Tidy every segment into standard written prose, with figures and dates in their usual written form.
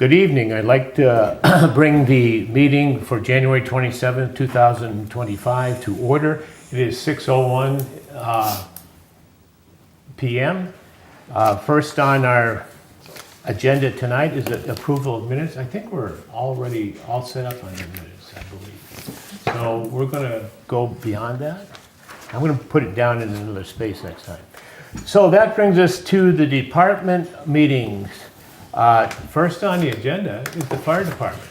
Good evening. I'd like to bring the meeting for January 27th, 2025 to order. It is 6:01 p.m. First on our agenda tonight is the approval of minutes. I think we're already all set up on the minutes, I believe. So we're going to go beyond that. I'm going to put it down in another space next time. So that brings us to the department meetings. First on the agenda is the fire department.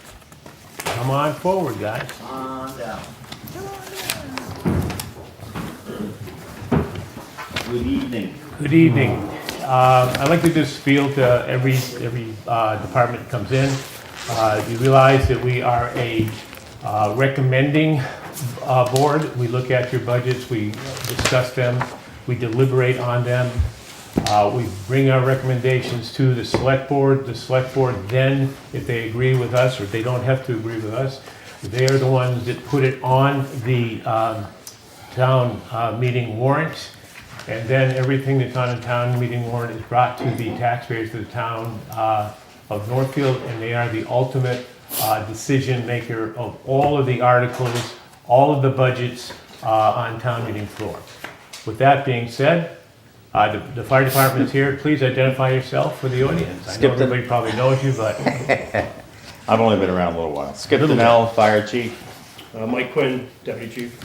Come on forward, guys. On down. Good evening. Good evening. I'd like to just feel to every department that comes in. You realize that we are a recommending board. We look at your budgets, we discuss them, we deliberate on them. We bring our recommendations to the select board. The select board then, if they agree with us, or they don't have to agree with us, they are the ones that put it on the town meeting warrant. And then everything that's on a town meeting warrant is brought to the taxpayers of the town of Northfield, and they are the ultimate decision maker of all of the articles, all of the budgets on town meeting floor. With that being said, the fire department is here. Please identify yourself for the audience. I know everybody probably knows you, but I've only been around a little while. Skip Donnell, Fire Chief. Mike Quinn, Deputy Chief.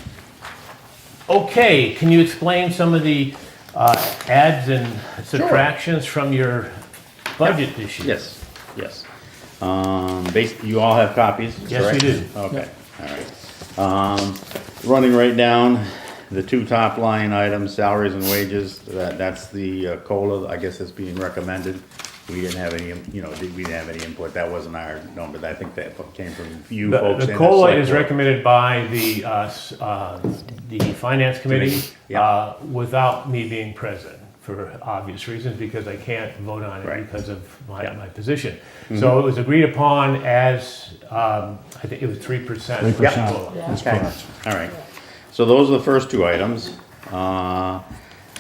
okay. Can you explain some of the adds and subtractions from your budget this year? Yes. You all have copies, Yes, correct? we do. Okay, all right. Running right down, the two top line items, salaries and wages, that's the COLA, I guess, is being recommended. We didn't have any, we didn't have any input. That wasn't our number. I think that came from you folks. The COLA is recommended by the finance committee without me being present for obvious reasons, because I can't vote on it because of my position. So it was agreed upon as, I think it was 3%. 3%. That's Okay. correct. All right. So those are the first two items. The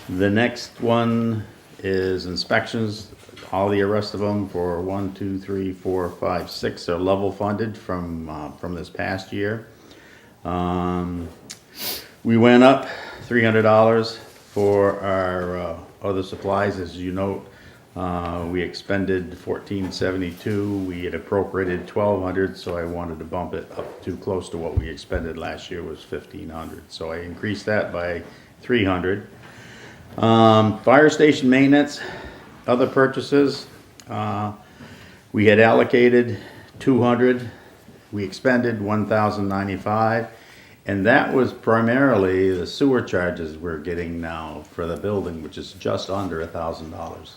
next one is inspections. All the rest of them for 1, 2, 3, 4, 5, 6 are level funded from this past year. We went up $300 for our other supplies, as you note. We expended $1,472. We had appropriated $1,200, so I wanted to bump it up to close to what we expended last year was $1,500. So I increased that by $300. Fire station maintenance, other purchases. We had allocated $200. We expended $1,095. And that was primarily the sewer charges we're getting now for the building, which is just under $1,000.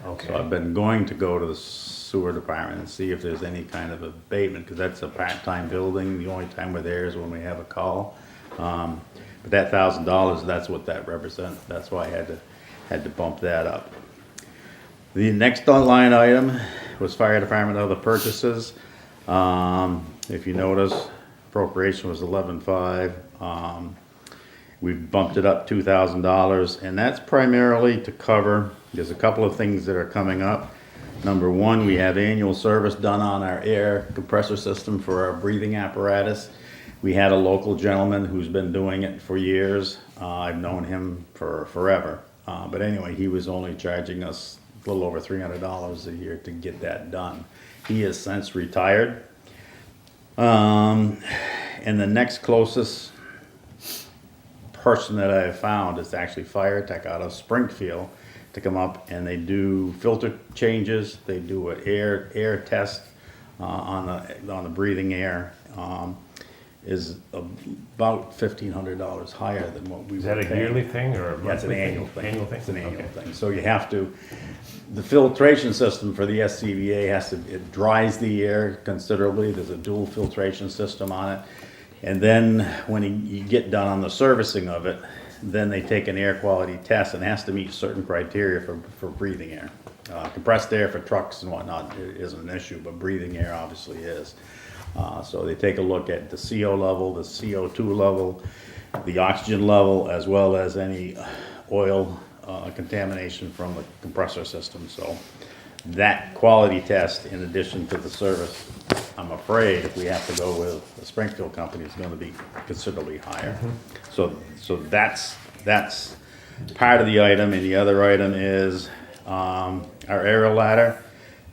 Okay. So I've been going to go to the sewer department and see if there's any kind of abatement, because that's a part-time building. The only time we're there is when we have a call. But that $1,000, that's what that represents. That's why I had to bump that up. The next line item was fire department other purchases. If you notice, appropriation was 11.5. We bumped it up $2,000, and that's primarily to cover, there's a couple of things that are coming up. Number one, we have annual service done on our air compressor system for our breathing apparatus. We had a local gentleman who's been doing it for years. I've known him for forever. But anyway, he was only charging us a little over $300 a year to get that done. He has since retired. And the next closest person that I have found is actually Fire Tech out of Springfield to come up, and they do filter changes. They do an air test on the breathing air. Is about $1,500 higher than what we. Is that a yearly thing or a monthly? That's an annual thing. Annual thing? It's an annual Okay. thing. So you have to, the filtration system for the SCBA it dries the air considerably. There's a dual filtration system on it. And then when you get done on the servicing of it, then they take an air quality test, and it has to meet certain criteria for breathing air. Compressed air for trucks and whatnot isn't an issue, but breathing air obviously is. So they take a look at the CO level, the CO2 level, the oxygen level, as well as any oil contamination from the compressor system. So that quality test in addition to the service, I'm afraid if we have to go with the Springfield company, it's gonna be considerably higher. So that's part of the item, and the other item is, our aerial ladder.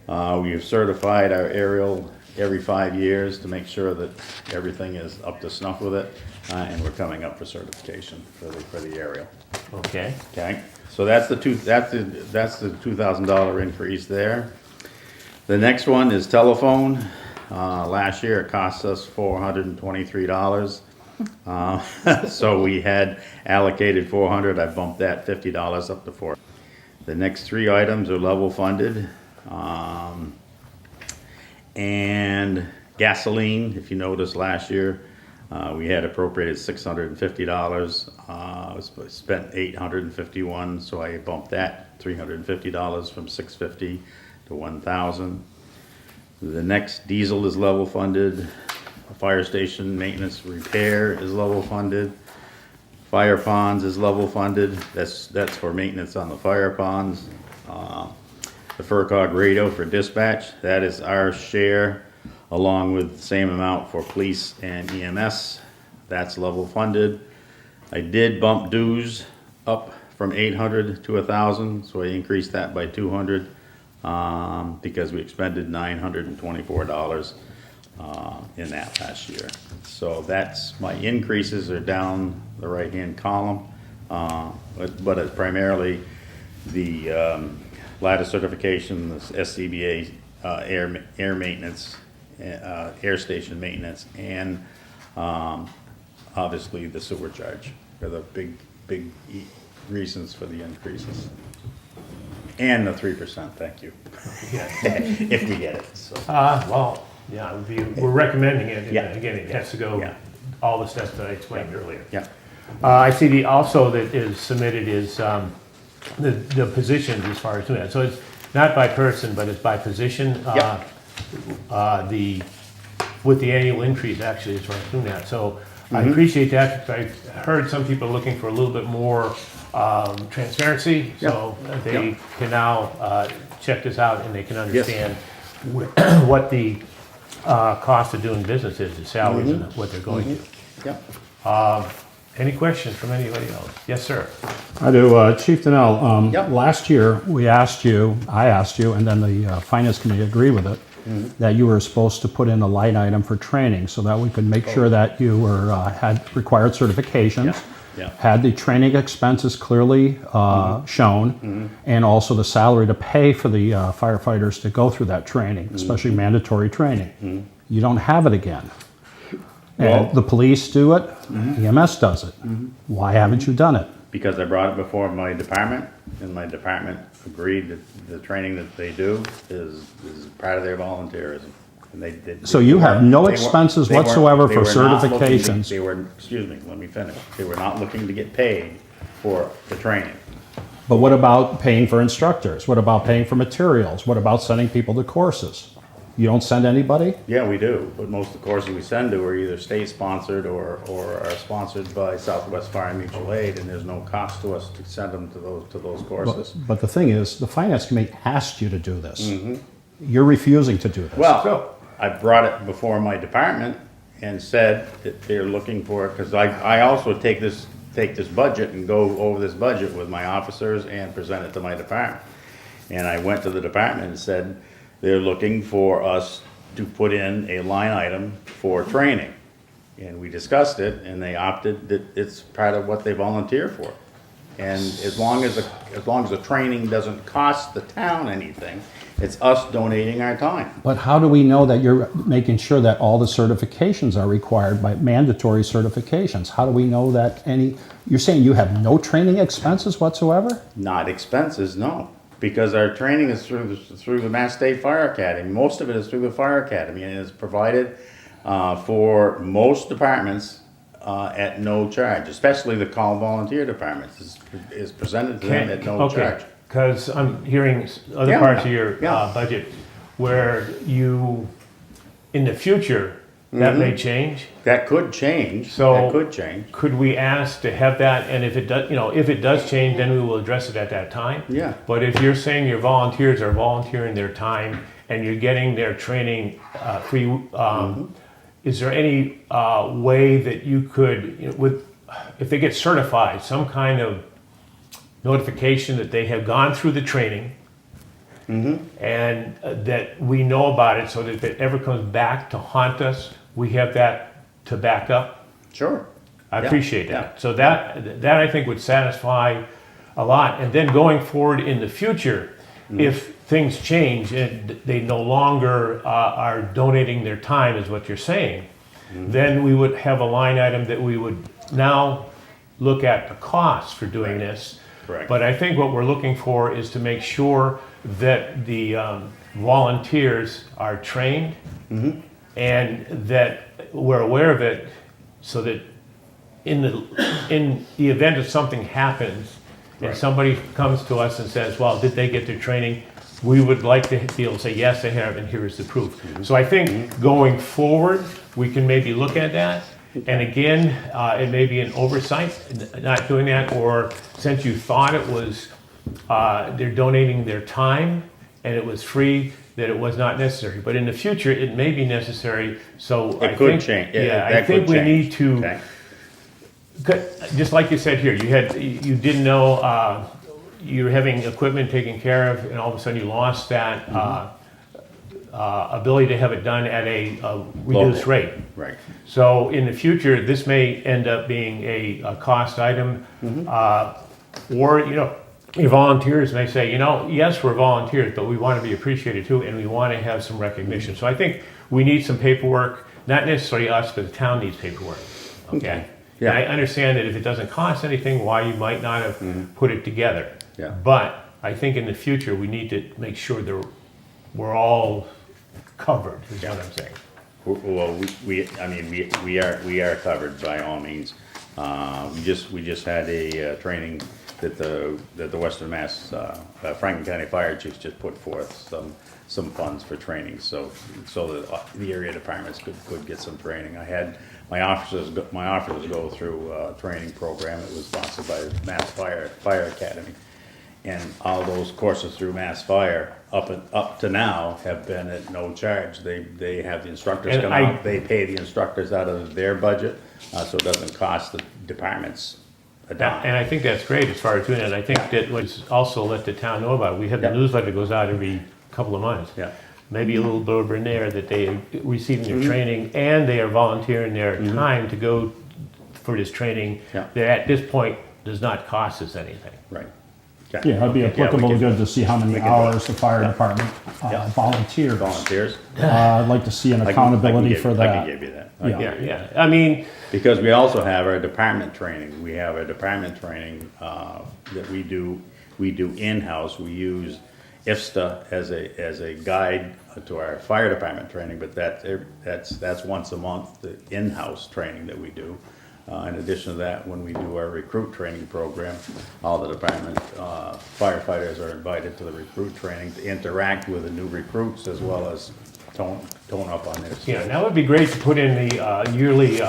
We have certified our aerial every 5 years to make sure that everything is up to snuff with it, and we're coming up for certification for the aerial. Okay. Okay, so that's the $2,000 increase there. The next one is telephone. Last year it cost us $423. So we had allocated 400, I bumped that $50 up to 400. The next three items are level funded. And gasoline, if you noticed last year, we had appropriated $650. Spent $851, so I bumped that $350 from $650 to $1,000. The next diesel is level funded. Fire station maintenance repair is level funded. Fire ponds is level funded. That's for maintenance on the fire ponds. The FERCog radio for dispatch, that is our share, along with the same amount for police and EMS. That's level funded. I did bump dues up from 800 to 1,000, so I increased that by 200 because we expended $924 in that last year. So that's, my increases are down the right-hand column, but it's primarily the ladder certification, the SCBA air maintenance, air station maintenance, and obviously the sewer charge are the big reasons for the increases. And the 3%, thank you. If we get it, so. Well, yeah, we're recommending it. Yeah. Again, it has to go Yeah. all the steps that I explained earlier. Yeah, I see also that is submitted is the positions as far as doing that. So it's not by person, but it's by position. Yep. With the annual increase actually as far as doing that. So I appreciate that. I heard some people looking for a little bit more transparency. So they can now check this out and they can understand what the cost of doing business is, the salaries and what they're going to. yeah. Any questions from anybody else? Yes, sir. I do, Chief Donnell. Yep. Last year, I asked you, and then the Finance Committee agreed with it, that you were supposed to put in a line item for training so that we could make sure that you were, had required certifications, Yeah. had the training expenses clearly shown, and also the salary to pay for the firefighters to go through that training, especially mandatory training. You don't have it again. And Well- the police do it, EMS does it. Why haven't you done it? Because I brought it before my department, and my department agreed that the training that they do is part of their volunteerism. And they did. So you have no they weren't- expenses they weren't- whatsoever they for were not looking to- certifications. They were, excuse me, let me finish. They were not looking to get paid for the training. But what about paying for instructors? What about paying for materials? What about sending people to courses? You don't send anybody? Yeah, we do, but most of the courses we send to are either state-sponsored or are sponsored by Southwest Fire Mutual Aid, and there's no cost to us to send them to those courses. But the thing is, the Finance Committee asked you to do this. You're refusing to do this. Well, I brought it before my department and said that they're looking for it, because I also take this budget and go over this budget with my officers and present it to my department. And I went to the department and said, they're looking for us to put in a line item for training. And we discussed it, and they opted that it's part of what they volunteer for. And as long as the training doesn't cost the town anything, it's us donating our time. But how do we know that you're making sure that all the certifications are required by mandatory certifications? How do we know that you're saying you have no training expenses whatsoever? Not expenses, no, because our training is through the Mass State Fire Academy. Most of it is through the Fire Academy, and it's provided for most departments at no charge, especially the call volunteer departments. Is presented to them at no charge. Because I'm hearing other Yeah, parts of your yeah. budget where you, in the future, that may change. That could change, So- that could change. Could we ask to have that, and if it does, if it does change, then we will address it at that time? Yeah. But if you're saying your volunteers are volunteering their time and you're getting their training free, is there any way that you could, if they get certified, some kind of notification that they have gone through the training and that we know about it so that if it ever comes back to haunt us, we have that to back up? Sure. I Yeah, appreciate yeah. that. So that I think would satisfy a lot. And then going forward in the future, if things change and they no longer are donating their time, is what you're saying, then we would have a line item that we would now look at the cost for doing this. Correct. But I think what we're looking for is to make sure that the volunteers are trained and that we're aware of it, so that in the event that something happens and Right. somebody comes to us and says, well, did they get their training? We would like to be able to say, yes, they have, and here is the proof. So I think going forward, we can maybe look at that. And again, it may be an oversight, not doing that, or since you thought it was, they're donating their time and it was free, that it was not necessary. But in the future, it may be necessary, so I It could think. change. Yeah, I that think could we change. need to, Okay. just like you said here, you didn't know, you were having equipment taken care of, and all of a sudden you lost that ability to have it done at a reduced Local. rate. Right. So in the future, this may end up being a cost item, or, your volunteers may say, yes, we're volunteers, but we want to be appreciated too, and we want to have some recognition. So I think we need some paperwork, not necessarily us, but the town needs paperwork, okay? Yeah. And I understand that if it doesn't cost anything, why you might not have put it together. Yeah. But I think in the future, we need to make sure that we're all covered, is what I'm saying. Well, we are covered by all means. We just had a training that the Western Mass Franklin County Fire Chiefs just put forth some funds for training, so that the area departments could get some training. I had my officers go through a training program. It was sponsored by the Mass Fire Academy. And all those courses through Mass Fire, up to now, have been at no charge. They have the instructors And come out, they pay the instructors out of their budget, so it doesn't cost the departments a dime. And I think that's great as far as doing it. I think that was also let the town know about it. We have the Yeah. newsletter goes out every couple of months. Yeah. Maybe a little blurb in there that they are receiving their training and they are volunteering their time to go for this training. Yeah. That at this point does not cost us anything. Right. Okay. Yeah, it'd be Okay, applicable we can- good to see how many we can hours the fire department Yeah. volunteers. Volunteers. I'd like to see an I can accountability give- for I that. can give you that. Yeah. Yeah. I mean, Because we also have our department training. We have a department training that we do in-house. We use IFSTA as a guide to our fire department training, but that's once a month, the in-house training that we do. In addition to that, when we do our recruit training program, all the department firefighters are invited to the recruit training to interact with the new recruits as well as tone up on their skills. yeah, that would be great to put in the yearly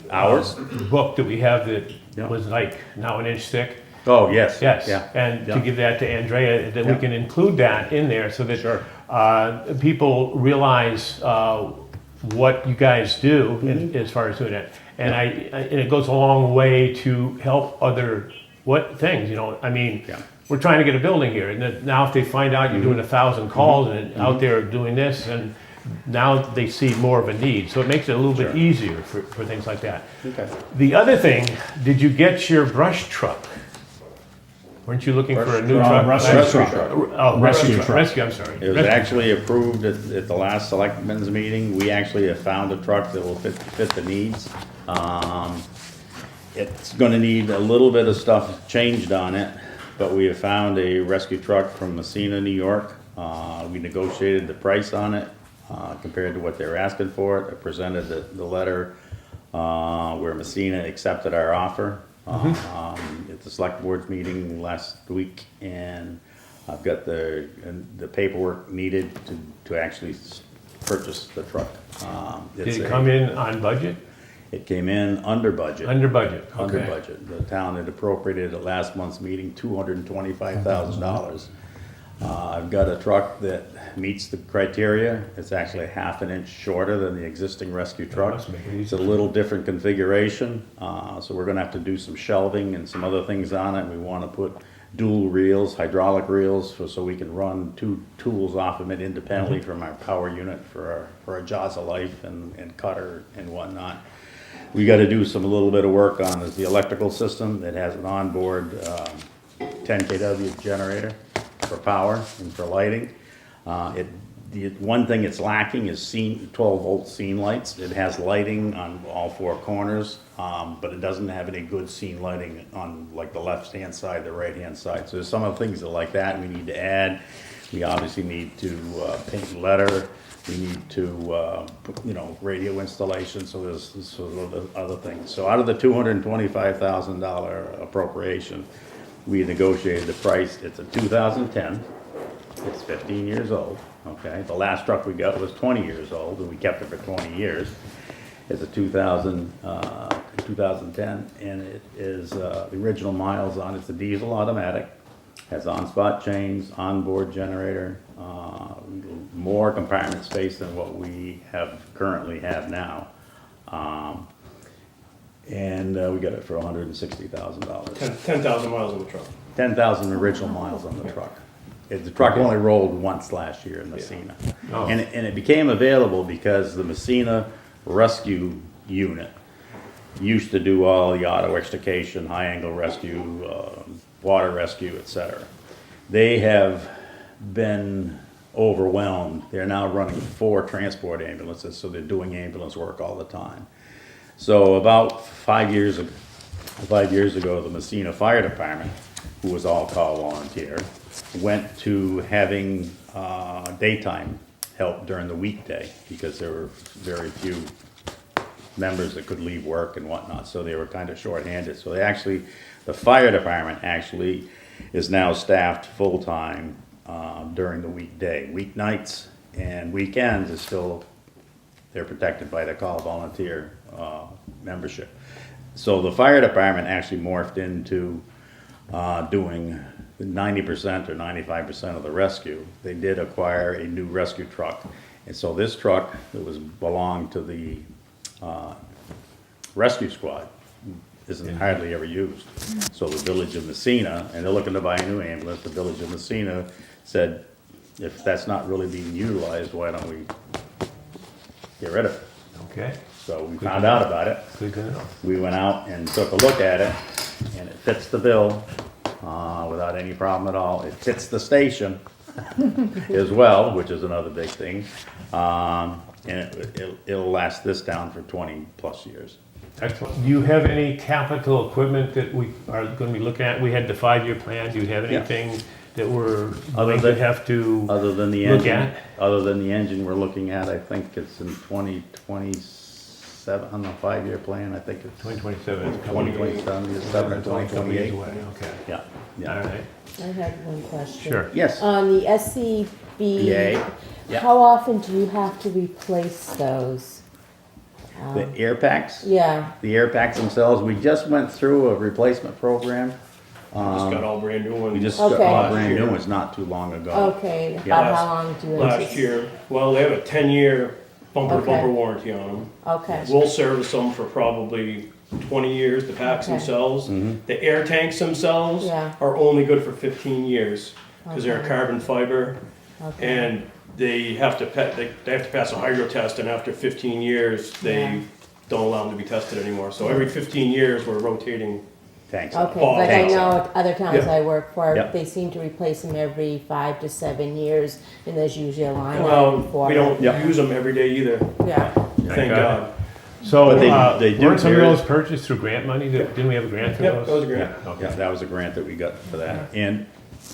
Hours? book that we have that Yeah. was like now an inch thick. Oh, yes. Yes, Yeah. and to Yeah. give that to Andrea, that we Yeah. can include that in there so that Sure. people realize what you guys do as far as doing it. And and it goes a long way to help other things, I mean, Yeah. we're trying to get a building here, and then now if they find out you're doing 1,000 calls and out there doing this, and now they see more of a need, so it makes it a little bit Sure. easier for things like that. Okay. The other thing, did you get your brush truck? Weren't you looking for a new truck? rescue truck. Oh, Rescue truck. Rescue, I'm sorry. It was Rescue. actually approved at the last selectmen's meeting. We actually have found a truck that will fit the needs. It's gonna need a little bit of stuff changed on it, but we have found a rescue truck from Messina, New York. We negotiated the price on it, compared to what they were asking for it. I presented the letter, where Messina accepted our offer. At the select board's meeting last week, and I've got the paperwork needed to actually purchase the truck. Did it come in on budget? It came in under budget. Under budget, Under okay. budget. The town had appropriated at last month's meeting $225,000. I've got a truck that meets the criteria. It's actually ½ an inch shorter than the existing rescue truck. must make it It's a little different configuration, so we're gonna have to do some shelving and some other things on it. We wanna put dual reels, hydraulic reels, so we can run 2 tools off of it independently from our power unit for our jaws of life and cutter and whatnot. We gotta do a little bit of work on is the electrical system. It has an onboard 10 kW generator for power and for lighting. The one thing it's lacking is 12-volt scene lights. It has lighting on all 4 corners, but it doesn't have any good scene lighting on like the left-hand side, the right-hand side. So there's some of the things that like that we need to add. We obviously need to paint letter. We need to, radio installation, so there's other things. So out of the $225,000 appropriation, we negotiated the price. It's a 2010. It's 15 years old, okay? The last truck we got was 20 years old, and we kept it for 20 years. It's a 2010, and it is, the original miles on it's a diesel automatic, has on-spot chains, onboard generator, more compartment space than what we currently have now. And we got it for $160,000. 10,000 miles on the truck. 10,000 original miles on the truck. The truck only rolled once last year in Messina. Oh. And it became available because the Messina rescue unit used to do all the auto extrication, high angle rescue, water rescue, etc. They have been overwhelmed. They're now running 4 transport ambulances, so they're doing ambulance work all the time. So about 5 years ago, the Messina Fire Department, who was all call volunteer, went to having daytime help during the weekday because there were very few members that could leave work and whatnot, so they were kind of short-handed. So the fire department actually is now staffed full-time during the weekday. Weeknights and weekends is still, they're protected by the call volunteer membership. So the fire department actually morphed into doing 90% or 95% of the rescue. They did acquire a new rescue truck. And so this truck that belonged to the rescue squad isn't hardly ever used. So the village of Messina, and they're looking to buy a new ambulance, the village of Messina said, if that's not really being utilized, why don't we get rid of it? Okay, So we found out about it. good to know. We went out and took a look at it, and it fits the bill without any problem at all. It fits the station as well, which is another big thing. And it'll last this town for 20+ years. Excellent. Do you have any capital equipment that we are going to be looking at? We had the 5-year plan. Do you have anything that we're Other going to than- have to Other than the look engine, at? other than the engine we're looking at, I think it's in 2027 on the 5-year plan. I think it's 2027? It's a couple of years. 2027 or It's only a couple years 2028. away. Okay. Yeah, All yeah. right. I had one question. Sure. Yes. On the SCB, Yay. Yeah. how often do you have to replace those? The air packs? Yeah, The air packs themselves, we just went through a replacement program. Just got all brand new ones. We just got Okay. all brand new ones not too long ago. okay, Yeah. about how long do you? Last year, well, they have a 10-year bumper to Okay. bumper warranty on them. Okay, We'll service them for probably 20 years, the packs Okay. themselves. The air tanks themselves Yeah. are only good for 15 years because they're a Okay. carbon fiber okay, and they have to pass a hydro test, and after 15 years, they Yeah. don't allow them to be tested anymore. So every 15 years, we're rotating. Thanks. okay, Oh, but I thanks. know at other towns Yeah. I work for, Yep. they seem to replace them every 5 to 7 years, and there's usually a line Well, item for we it. don't Yep. use them every day either, Yeah, thank God. So, But they do weren't some of theirs- those purchased through grant money? Didn't we have a grant for Yep, those? that was a grant. Yeah, that was a grant that we got for that. And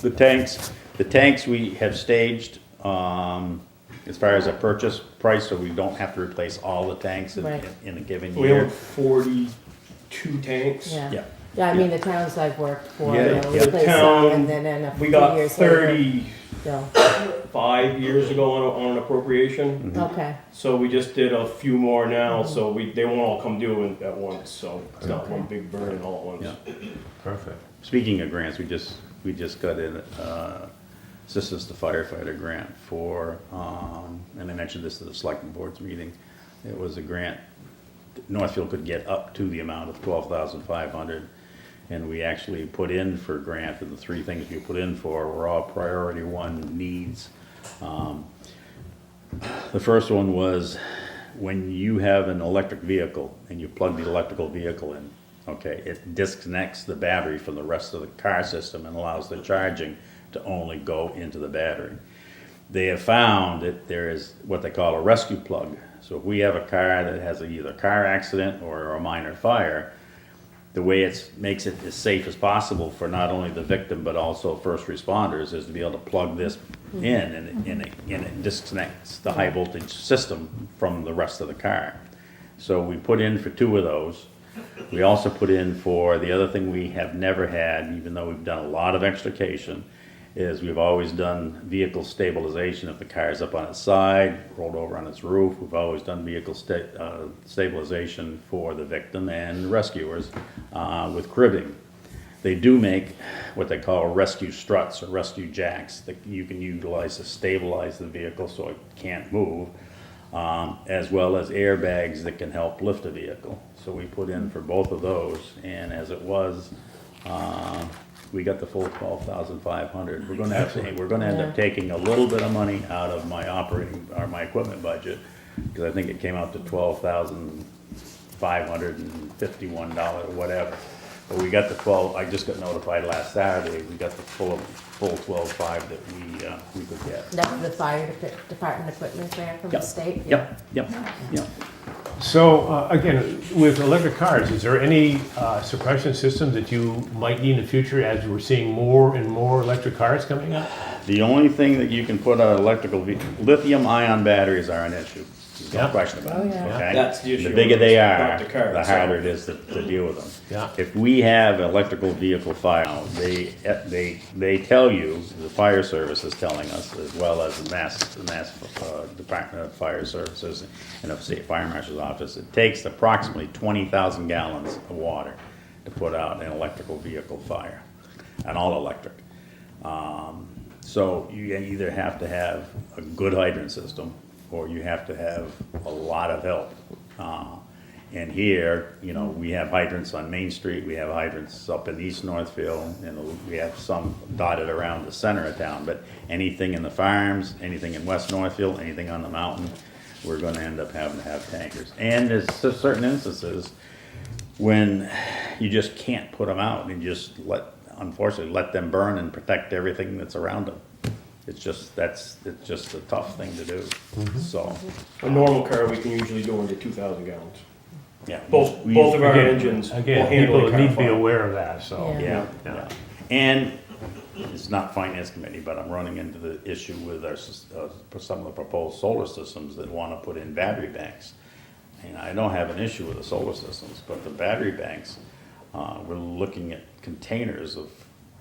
the tanks we have staged, as far as a purchase price, so we don't have to replace all the tanks Right. in a given We year. own 42 tanks. yeah. Yeah. Yeah, I mean, the towns I've worked for, Yeah, they'll yeah. replace some, Town, and then in a We few got years later. 30 still? 5 years ago on an appropriation. Okay, So we just did a few more now, so they won't all come due at once, so it's not one big burn all at once. Yeah. Perfect. Speaking of grants, we just got in, Assistance to Firefighter grant for, and I mentioned this at the Selectmen Board's meeting. It was a grant, Northfield could get up to the amount of $12,500. And we actually put in for grant, and the three things we put in for were all priority one needs. The first one was when you have an electric vehicle and you plug the electrical vehicle in, okay, it disconnects the battery from the rest of the car system and allows the charging to only go into the battery. They have found that there is what they call a rescue plug. So if we have a car that has either a car accident or a minor fire, the way it makes it as safe as possible for not only the victim but also first responders is to be able to plug this in, and it disconnects the high voltage system from the rest of the car. So we put in for 2 of those. We also put in for the other thing we have never had, even though we've done a lot of extrication, is we've always done vehicle stabilization. If the car's up on its side, rolled over on its roof, we've always done vehicle stabilization for the victim and rescuers with cribbing. They do make what they call rescue struts or rescue jacks that you can utilize to stabilize the vehicle so it can't move, as well as airbags that can help lift a vehicle. So we put in for both of those, and as it was, we got the full $12,500. We're going to end up taking a little bit of money out of my my equipment budget, because I think it came out to $12,551, whatever. But we got the 12. I just got notified last Saturday. We got the full 12.5 that we could get. that's the fire department equipment there from the state? Yep. So, again, with electric cars, is there any suppression systems that you might need in the future as we're seeing more and more electric cars coming up? The only thing that you can put on lithium-ion batteries are an issue. There's no Yeah. question about it. Oh, yeah. Okay? That's the issue. The bigger they Not are, the car the itself. harder it is to deal with them. Yeah. If we have an electrical vehicle fire, they tell you, the fire service is telling us, as well as the Mass Department of Fire Services and the State Fire Marshal's Office, it takes approximately 20,000 gallons of water to put out an electrical vehicle fire, an all-electric. So you either have to have a good hydrant system, or you have to have a lot of help. And here, we have hydrants on Main Street, we have hydrants up in East Northfield, and we have some dotted around the center of town, but anything in the farms, anything in West Northfield, anything on the mountain, we're gonna end up having to have tankers. And there's certain instances when you just can't put them out and just unfortunately let them burn and protect everything that's around them. It's just a tough thing to do, so. A normal car, we can usually do under 2,000 gallons. Yeah. Both of our engines will Again, handle people a car need to be fire. aware of that, so. Yeah. Yeah. And it's not finance committee, but I'm running into the issue with some of the proposed solar systems that want to put in battery banks. And I don't have an issue with the solar systems, but the battery banks, we're looking at containers of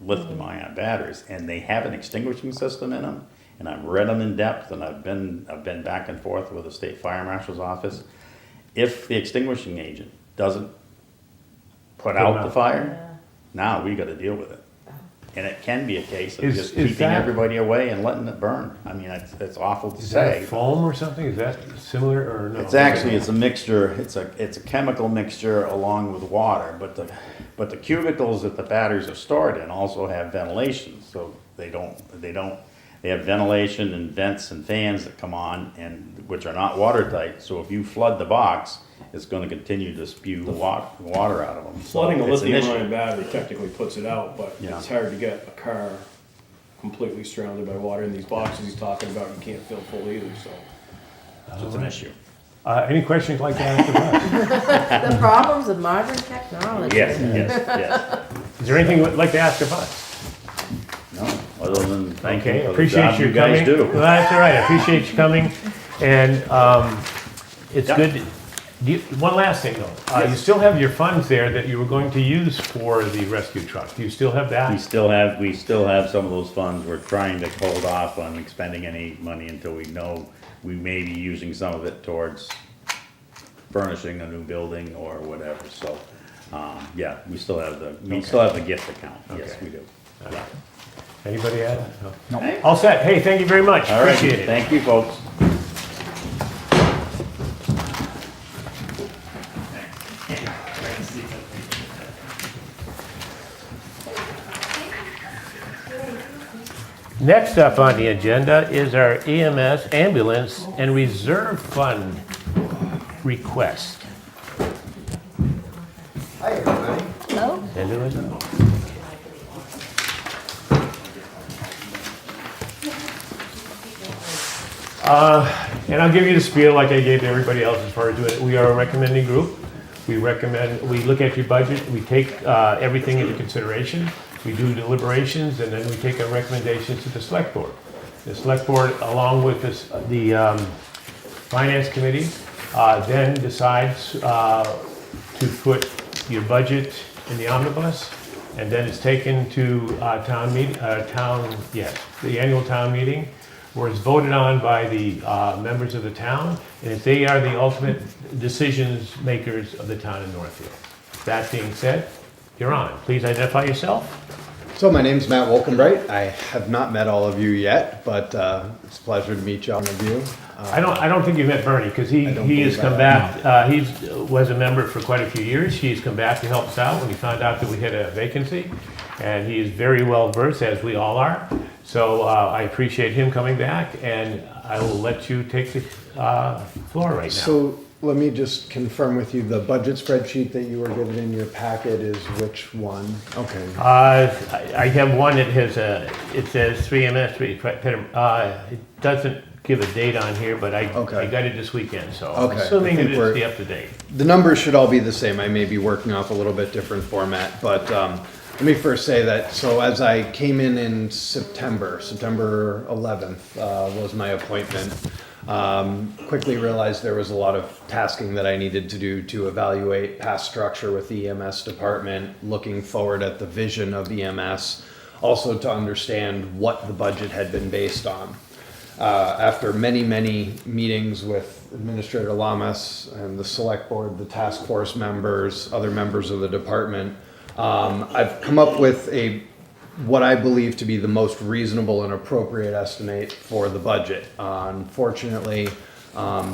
lithium-ion batteries, and they have an extinguishing system in them. And I've read them in depth, and I've been back and forth with the State Fire Marshal's Office. If the extinguishing agent doesn't put out the fire, now we got to deal with it. And it can be a case of just keeping everybody away and letting it burn. I mean, it's awful to Is that say. a foam or something? Is that similar or no? It's a mixture. It's a chemical mixture along with water, but the cubicles that the batteries are stored in also have ventilation, so they have ventilation and vents and fans that come on, and which are not watertight. So if you flood the box, it's going to continue to spew water out of them. So Flooding a it's an issue. lithium-ion battery technically puts it out, but Yeah. it's hard to get a car completely surrounded by water. In these boxes he's talking about, you can't fill full either, so. So it's an issue. Any questions you'd like to ask of us? The problems of modern technology. Yes. Is there anything you'd like to ask of us? No, other than thank you Okay, for the appreciate job you you guys coming. do. Well, that's all right, I appreciate you coming, and it's Yep. good, One last thing though, you still have your funds there that you were going to use for the rescue truck. Do you still have that? We still have some of those funds. We're trying to hold off on expending any money until we know we may be using some of it towards furnishing a new building or whatever, so, yeah, we still have the gift account, yes, Okay. we do. Okay. Anybody add? No. All set. Hey, thank you very much. All right, Appreciate it. thank you, folks. Next up on the agenda is our EMS ambulance and reserve fund request. Hi, everybody. Anyone? And I'll give you the spiel like I gave to everybody else as far as doing it. We are a recommending group. We look at your budget, we take everything into consideration. We do deliberations, and then we take our recommendations to the select board. The select board, along with the finance committee, then decides to put your budget in the omnibus, and then it's taken to the annual town meeting, where it's voted on by the members of the town, and if they are the ultimate decisions makers of the town of Northfield. That being said, you're on. Please identify yourself. So my name's Matt Wolkenbright. I have not met all of you yet, but it's a pleasure to meet all of you. I don't think you've met Bernie, because he don't has believe come I back, was a member for quite a few years. He's come back to help us out when he found out that we had a vacancy. And he is very well versed, as we all are. So I appreciate him coming back, and I will let you take the floor right now. So let me just confirm with you, the budget spreadsheet that you were given in your packet is which one? Okay. I have one that has it says 3MS, it doesn't give a date on here, but I got it this weekend, so I'm Okay. assuming I it think is the up to date. The numbers should all be the same. I may be working off a little bit different format, but let me first say that, so as I came in September 11th was my appointment. Quickly realized there was a lot of tasking that I needed to do to evaluate past structure with the EMS department, looking forward at the vision of EMS, also to understand what the budget had been based on. After many meetings with Administrator Lamas and the select board, the task force members, other members of the department, I've come up with what I believe to be the most reasonable and appropriate estimate for the budget. Unfortunately,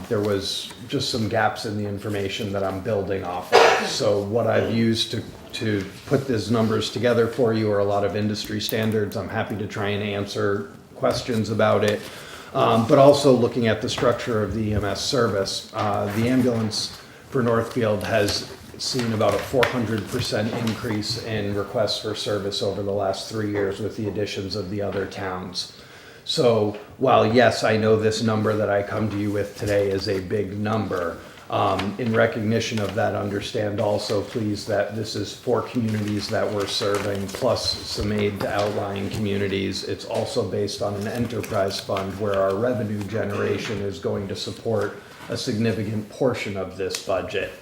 there was just some gaps in the information that I'm building off of. So what I've used to put these numbers together for you are a lot of industry standards. I'm happy to try and answer questions about it. But also looking at the structure of the EMS service. The ambulance for Northfield has seen about a 400% increase in requests for service over the last 3 years with the additions of the other towns. So while yes, I know this number that I come to you with today is a big number, in recognition of that, understand also please that this is 4 communities that we're serving plus some aid to outlying communities. It's also based on an enterprise fund where our revenue generation is going to support a significant portion of this budget.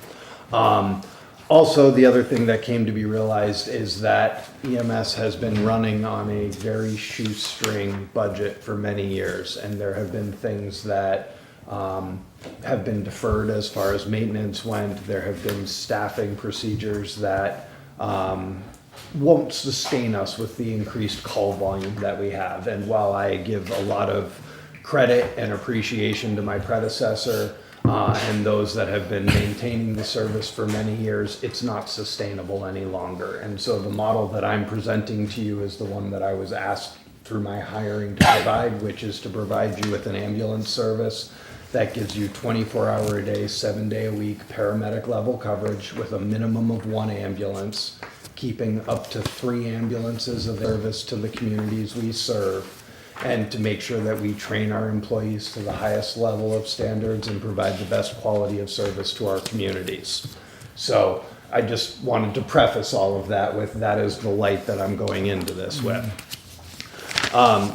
Also, the other thing that came to be realized is that EMS has been running on a very shoestring budget for many years, and there have been things that have been deferred as far as maintenance went. There have been staffing procedures that won't sustain us with the increased call volume that we have. And while I give a lot of credit and appreciation to my predecessor, and those that have been maintaining the service for many years, it's not sustainable any longer. And so the model that I'm presenting to you is the one that I was asked through my hiring to provide, which is to provide you with an ambulance service that gives you 24-hour a day, 7-day a week paramedic level coverage with a minimum of 1 ambulance, keeping up to 3 ambulances of service to the communities we serve, and to make sure that we train our employees to the highest level of standards and provide the best quality of service to our communities. So I just wanted to preface all of that with that is the light that I'm going into this with.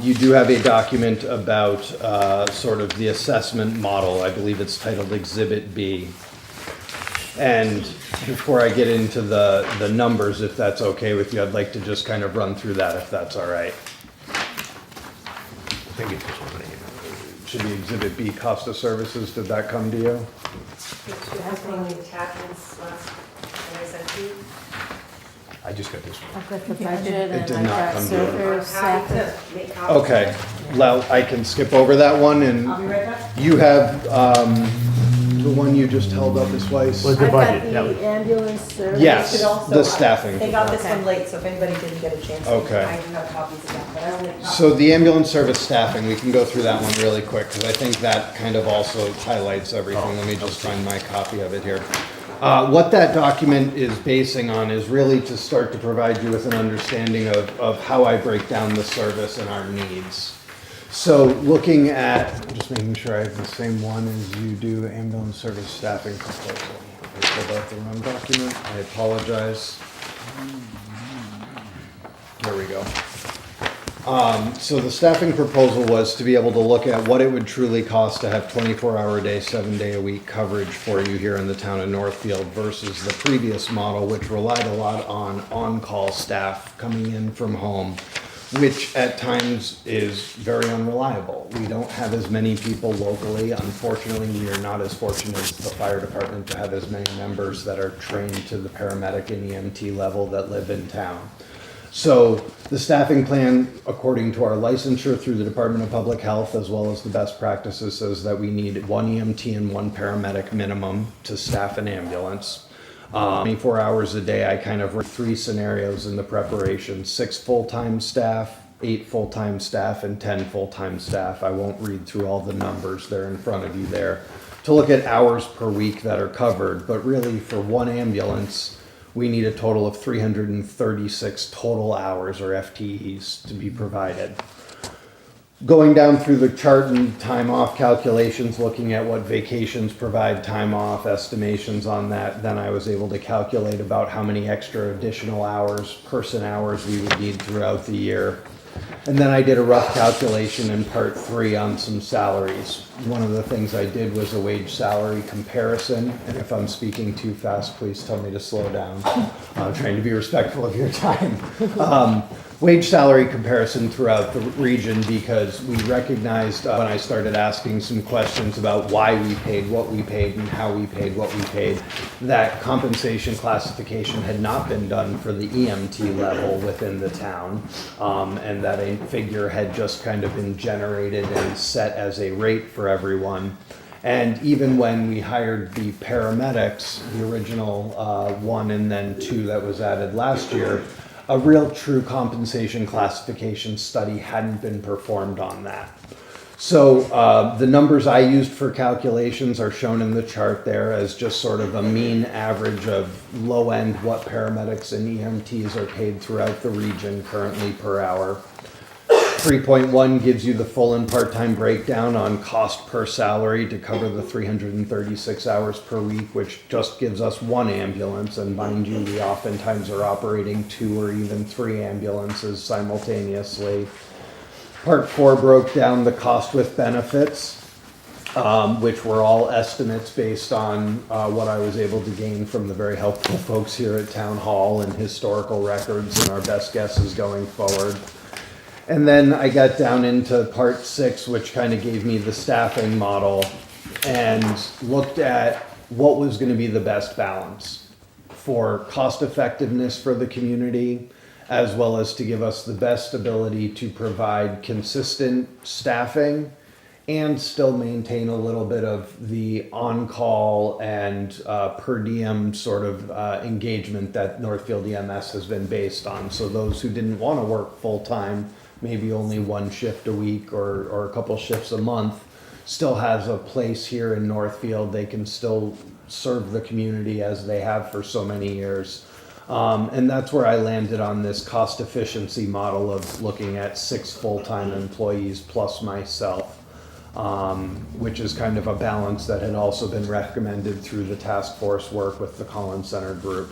You do have a document about sort of the assessment model. I believe it's titled Exhibit B. And before I get into the numbers, if that's okay with you, I'd like to just kind of run through that if that's all right. I think it's this one right here. Should be Exhibit B, cost of services, did that come to you? You have one of the attachments last, that I sent you. I just got this one. I've got the budget It and did I've not got come to you. servers, Happy staff. to make copies. Okay, well, I can skip over that one, I'll and be right back. you have, the one you just held up is twice? Was the I've got budget? That was- the ambulance service. Yes, Could also- the staffing. They got this Okay. one late, so if anybody didn't get a chance, Okay. I do have copies of that, but I only. So the ambulance service staffing, we can go through that one really quick, because I think that kind of also highlights everything. Let me just find my copy of it here. What that document is basing on is really to start to provide you with an understanding of how I break down the service and our needs. So looking at, just making sure I have the same one as you do, ambulance service staffing proposal. I pulled out the wrong document, I apologize. There we go. So the staffing proposal was to be able to look at what it would truly cost to have 24-hour a day, 7-day-a-week coverage for you here in the town of Northfield versus the previous model, which relied a lot on on-call staff coming in from home, which at times is very unreliable. We don't have as many people locally. Unfortunately, we are not as fortunate as the fire department to have as many members that are trained to the paramedic and EMT level that live in town. So the staffing plan, according to our licensure through the Department of Public Health, as well as the best practices, says that we need 1 EMT and 1 paramedic minimum to staff an ambulance. 24 hours a day, I kind of run 3 scenarios in the preparation: 6 full-time staff, 8 full-time staff, and 10 full-time staff. I won't read through all the numbers, they're in front of you there, to look at hours per week that are covered. But really, for 1 ambulance, we need a total of 336 total hours, or FTEs, to be provided. Going down through the chart and time off calculations, looking at what vacations provide time off, estimations on that, then I was able to calculate about how many extra additional hours, person hours we would need throughout the year. And then I did a rough calculation in part 3 on some salaries. One of the things I did was a wage salary comparison, and if I'm speaking too fast, please tell me to slow down. I'm trying to be respectful of your time. Wage salary comparison throughout the region, because we recognized when I started asking some questions about why we paid what we paid and how we paid what we paid, that compensation classification had not been done for the EMT level within the town, and that a figure had just kind of been generated and set as a rate for everyone. And even when we hired the paramedics, the original 1 and then 2 that was added last year, a real true compensation classification study hadn't been performed on that. So the numbers I used for calculations are shown in the chart there as just sort of a mean average of low end what paramedics and EMTs are paid throughout the region currently per hour. 3.1 gives you the full and part-time breakdown on cost per salary to cover the 336 hours per week, which just gives us 1 ambulance. And mind you, we oftentimes are operating 2 or even 3 ambulances simultaneously. Part 4 broke down the cost with benefits, which were all estimates based on what I was able to gain from the very helpful folks here at Town Hall and historical records and our best guesses going forward. And then I got down into part 6, which kind of gave me the staffing model and looked at what was going to be the best balance for cost effectiveness for the community, as well as to give us the best ability to provide consistent staffing and still maintain a little bit of the on-call and per diem sort of engagement that Northfield EMS has been based on. So those who didn't want to work full-time, maybe only 1 shift a week or a couple shifts a month, still has a place here in Northfield. They can still serve the community as they have for so many years. And that's where I landed on this cost efficiency model of looking at 6 full-time employees plus myself, which is kind of a balance that had also been recommended through the task force work with the Collins Center group.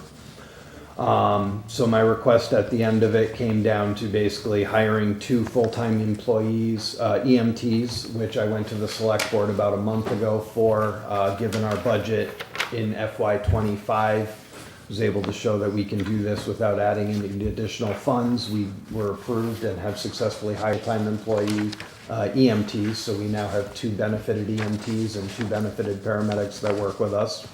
So my request at the end of it came down to basically hiring 2 full-time employees, EMTs, which I went to the select board about a month ago for, given our budget in FY '25. Was able to show that we can do this without adding any additional funds. We were approved and have successfully hired time employee EMTs, so we now have 2 benefited EMTs and 2 benefited paramedics that work with us.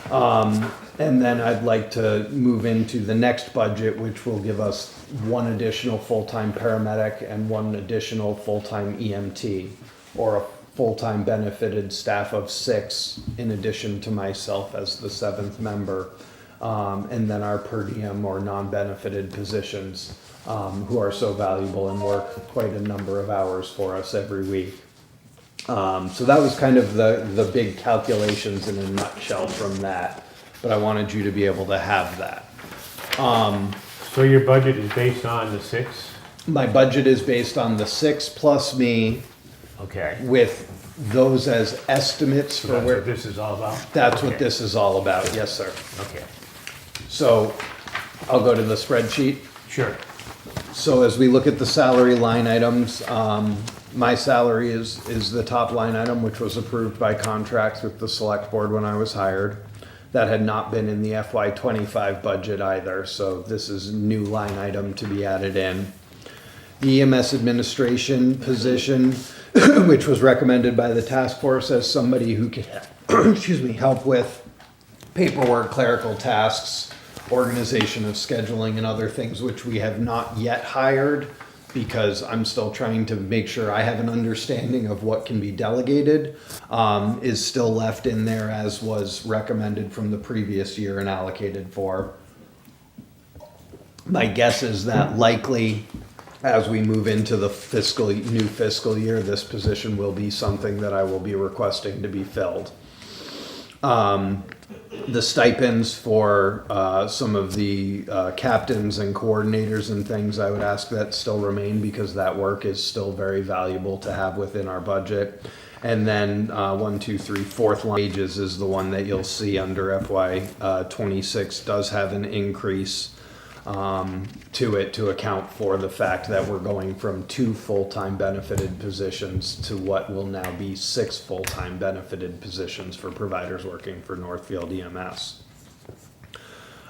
And then I'd like to move into the next budget, which will give us 1 additional full-time paramedic and 1 additional full-time EMT, or a full-time benefited staff of 6 in addition to myself as the 7th member. And then our per diem or non-benefited positions, who are so valuable and work quite a number of hours for us every week. So that was kind of the big calculations in a nutshell from that, but I wanted you to be able to have that. So your budget is based on the 6? My budget is based on the 6 plus me Okay. with those as estimates So for that's where, what this is all about? that's what Okay. this is all about, yes, sir. Okay, So I'll go to the spreadsheet. sure. So as we look at the salary line items, my salary is the top line item, which was approved by contract with the select board when I was hired. That had not been in the FY '25 budget either, so this is a new line item to be added in. The EMS administration position, which was recommended by the task force as somebody who could, excuse me, help with paperwork, clerical tasks, organization of scheduling and other things, which we have not yet hired because I'm still trying to make sure I have an understanding of what can be delegated, is still left in there as was recommended from the previous year and allocated for. My guess is that likely as we move into the new fiscal year, this position will be something that I will be requesting to be filled. The stipends for some of the captains and coordinators and things, I would ask that still remain because that work is still very valuable to have within our budget. And then 1, 2, 3, fourth line wages is the one that you'll see under FY '26 does have an increase to it to account for the fact that we're going from 2 full-time benefited positions to what will now be 6 full-time benefited positions for providers working for Northfield EMS.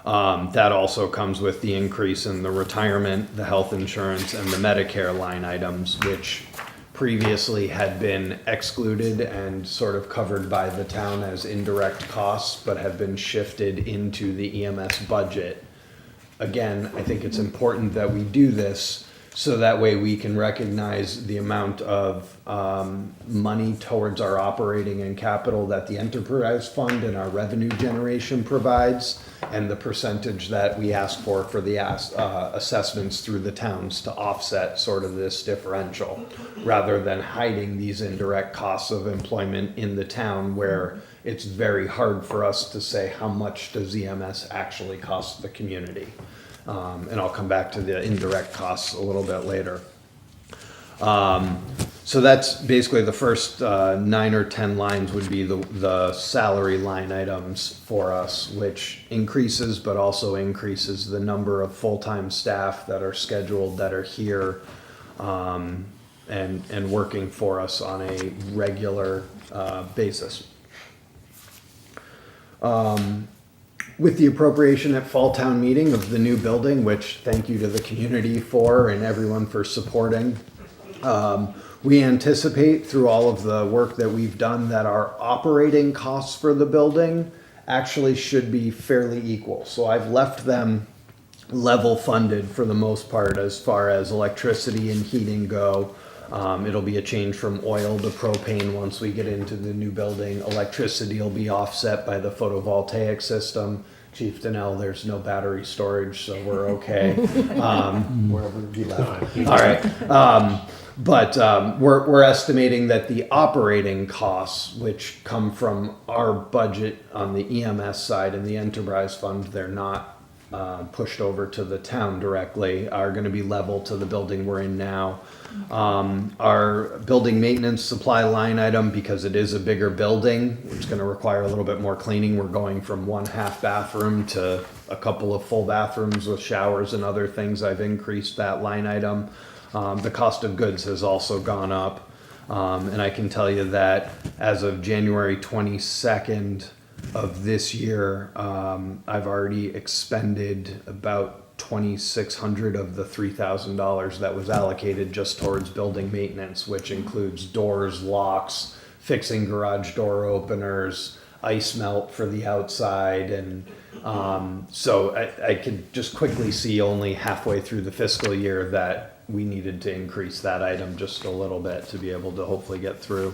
That also comes with the increase in the retirement, the health insurance, and the Medicare line items, which previously had been excluded and sort of covered by the town as indirect costs, but have been shifted into the EMS budget. Again, I think it's important that we do this so that way we can recognize the amount of money towards our operating and capital that the enterprise fund and our revenue generation provides, and the percentage that we ask for the assessments through the towns to offset sort of this differential, rather than hiding these indirect costs of employment in the town where it's very hard for us to say how much does EMS actually cost the community. And I'll come back to the indirect costs a little bit later. So that's basically the first 9 or 10 lines would be the salary line items for us, which increases but also increases the number of full-time staff that are scheduled, that are here, and working for us on a regular basis. With the appropriation at Fall Town Meeting of the new building, which thank you to the community for and everyone for supporting, we anticipate through all of the work that we've done that our operating costs for the building actually should be fairly equal. So I've left them level funded for the most part as far as electricity and heating go. It'll be a change from oil to propane once we get into the new building. Electricity will be offset by the photovoltaic system. Chief Donnell, there's no battery storage, so we're okay. Wherever we left. All right. But we're estimating that the operating costs, which come from our budget on the EMS side and the enterprise fund, they're not pushed over to the town directly, are going to be level to the building we're in now. Our building maintenance supply line item, because it is a bigger building, it's going to require a little bit more cleaning. We're going from 1/2 bathroom to a couple of full bathrooms with showers and other things. I've increased that line item. The cost of goods has also gone up. And I can tell you that as of January 22nd, of this year, I've already expended about 2,600 of the $3,000 that was allocated just towards building maintenance, which includes doors, locks, fixing garage door openers, ice melt for the outside, and so I could just quickly see only halfway through the fiscal year that we needed to increase that item just a little bit to be able to hopefully get through.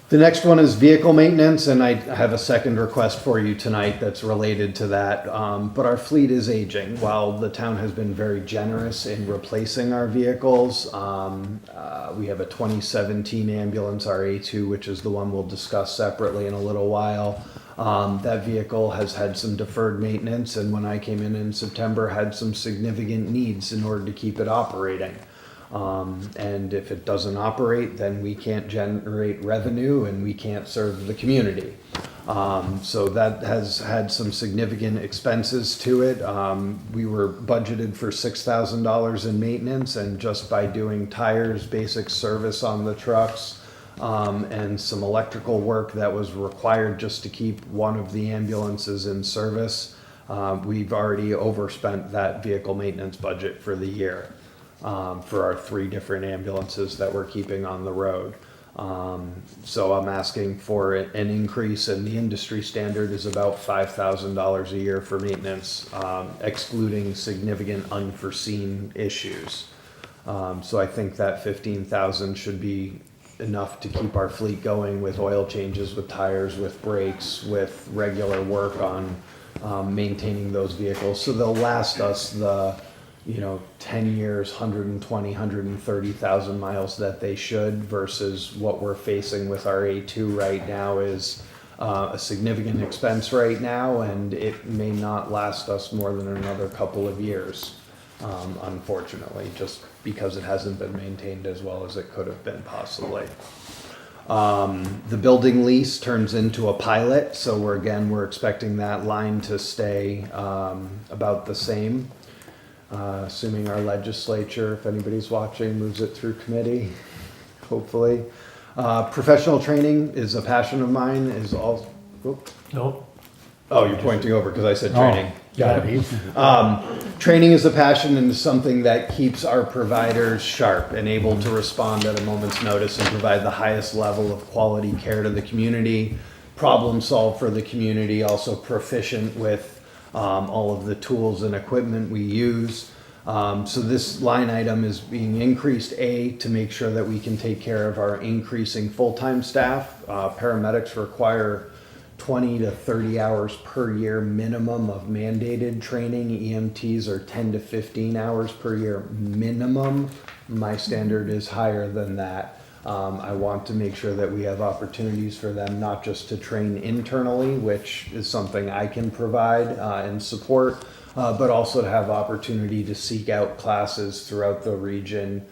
The next one is vehicle maintenance, and I have a second request for you tonight that's related to that. But our fleet is aging. While the town has been very generous in replacing our vehicles, we have a 2017 ambulance, our A2, which is the one we'll discuss separately in a little while. That vehicle has had some deferred maintenance, and when I came in September, had some significant needs in order to keep it operating. And if it doesn't operate, then we can't generate revenue and we can't serve the community. So that has had some significant expenses to it. We were budgeted for $6,000 in maintenance, and just by doing tires, basic service on the trucks, and some electrical work that was required just to keep one of the ambulances in service, we've already overspent that vehicle maintenance budget for the year. For our 3 different ambulances that we're keeping on the road. So I'm asking for an increase, and the industry standard is about $5,000 a year for maintenance, excluding significant unforeseen issues. So I think that $15,000 should be enough to keep our fleet going with oil changes, with tires, with brakes, with regular work on maintaining those vehicles. So they'll last us the 10 years, 120, 130,000 miles that they should, versus what we're facing with our A2 right now is a significant expense right now, and it may not last us more than another couple of years, unfortunately, just because it hasn't been maintained as well as it could have been possibly. The building lease turns into a pilot, so we're expecting that line to stay about the same. Assuming our legislature, if anybody's watching, moves it through committee, hopefully. Professional training is a passion of mine, is all, No? oh, you're pointing over because I said training. Got it. Training is a passion and is something that keeps our providers sharp and able to respond at a moment's notice and provide the highest level of quality care to the community, problem solve for the community, also proficient with all of the tools and equipment we use. So this line item is being increased, to make sure that we can take care of our increasing full-time staff. Paramedics require 20 to 30 hours per year minimum of mandated training. EMTs are 10 to 15 hours per year minimum. My standard is higher than that. I want to make sure that we have opportunities for them, not just to train internally, which is something I can provide and support, but also to have opportunity to seek out classes throughout the region,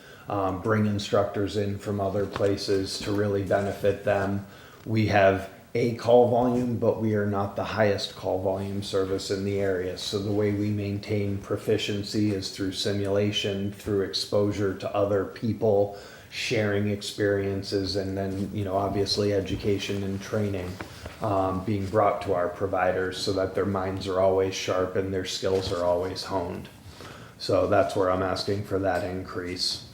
bring instructors in from other places to really benefit them. We have a call volume, but we are not the highest call volume service in the area. So the way we maintain proficiency is through simulation, through exposure to other people, sharing experiences, and then, obviously education and training being brought to our providers so that their minds are always sharp and their skills are always honed. So that's where I'm asking for that increase.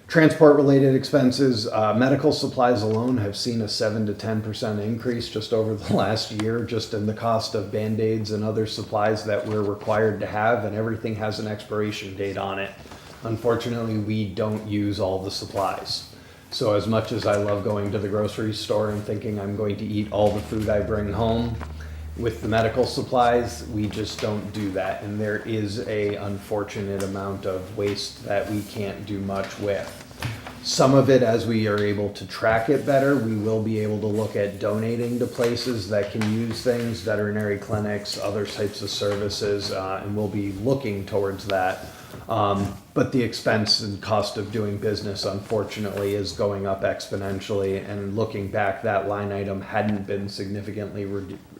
Transport-related expenses, medical supplies alone have seen a 7 to 10% increase just over the last year, just in the cost of Band-Aids and other supplies that we're required to have, and everything has an expiration date on it. Unfortunately, we don't use all the supplies. So as much as I love going to the grocery store and thinking I'm going to eat all the food I bring home, with the medical supplies, we just don't do that. And there is a unfortunate amount of waste that we can't do much with. Some of it, as we are able to track it better, we will be able to look at donating to places that can use things, veterinary clinics, other types of services, and we'll be looking towards that. But the expense and cost of doing business, unfortunately, is going up exponentially. And looking back, that line item hadn't been significantly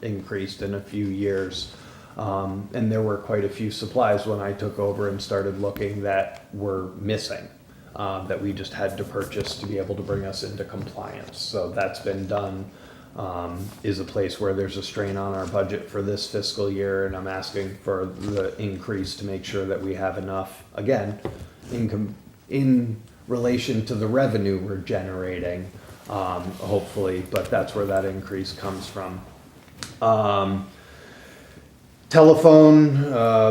increased in a few years. And there were quite a few supplies when I took over and started looking that were missing, that we just had to purchase to be able to bring us into compliance. So that's been done. is a place where there's a strain on our budget for this fiscal year, and I'm asking for the increase to make sure that we have enough, again, income in relation to the revenue we're generating, hopefully, but that's where that increase comes from. Telephone,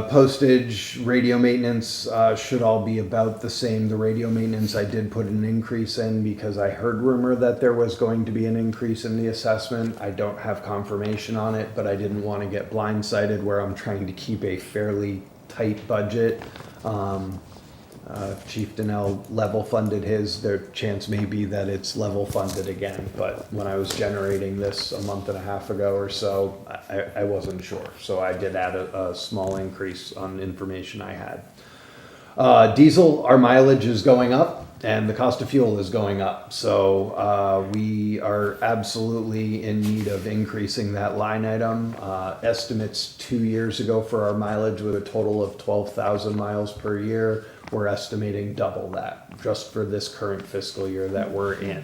postage, radio maintenance should all be about the same. The radio maintenance I did put an increase in because I heard rumor that there was going to be an increase in the assessment. I don't have confirmation on it, but I didn't want to get blindsided where I'm trying to keep a fairly tight budget. Chief Donnell level funded his. Their chance may be that it's level funded again, but when I was generating this a month and a half ago or so, I wasn't sure. So I did add a small increase on information I had. Diesel, our mileage is going up and the cost of fuel is going up. So we are absolutely in need of increasing that line item. Estimates 2 years ago for our mileage with a total of 12,000 miles per year. We're estimating double that just for this current fiscal year that we're in.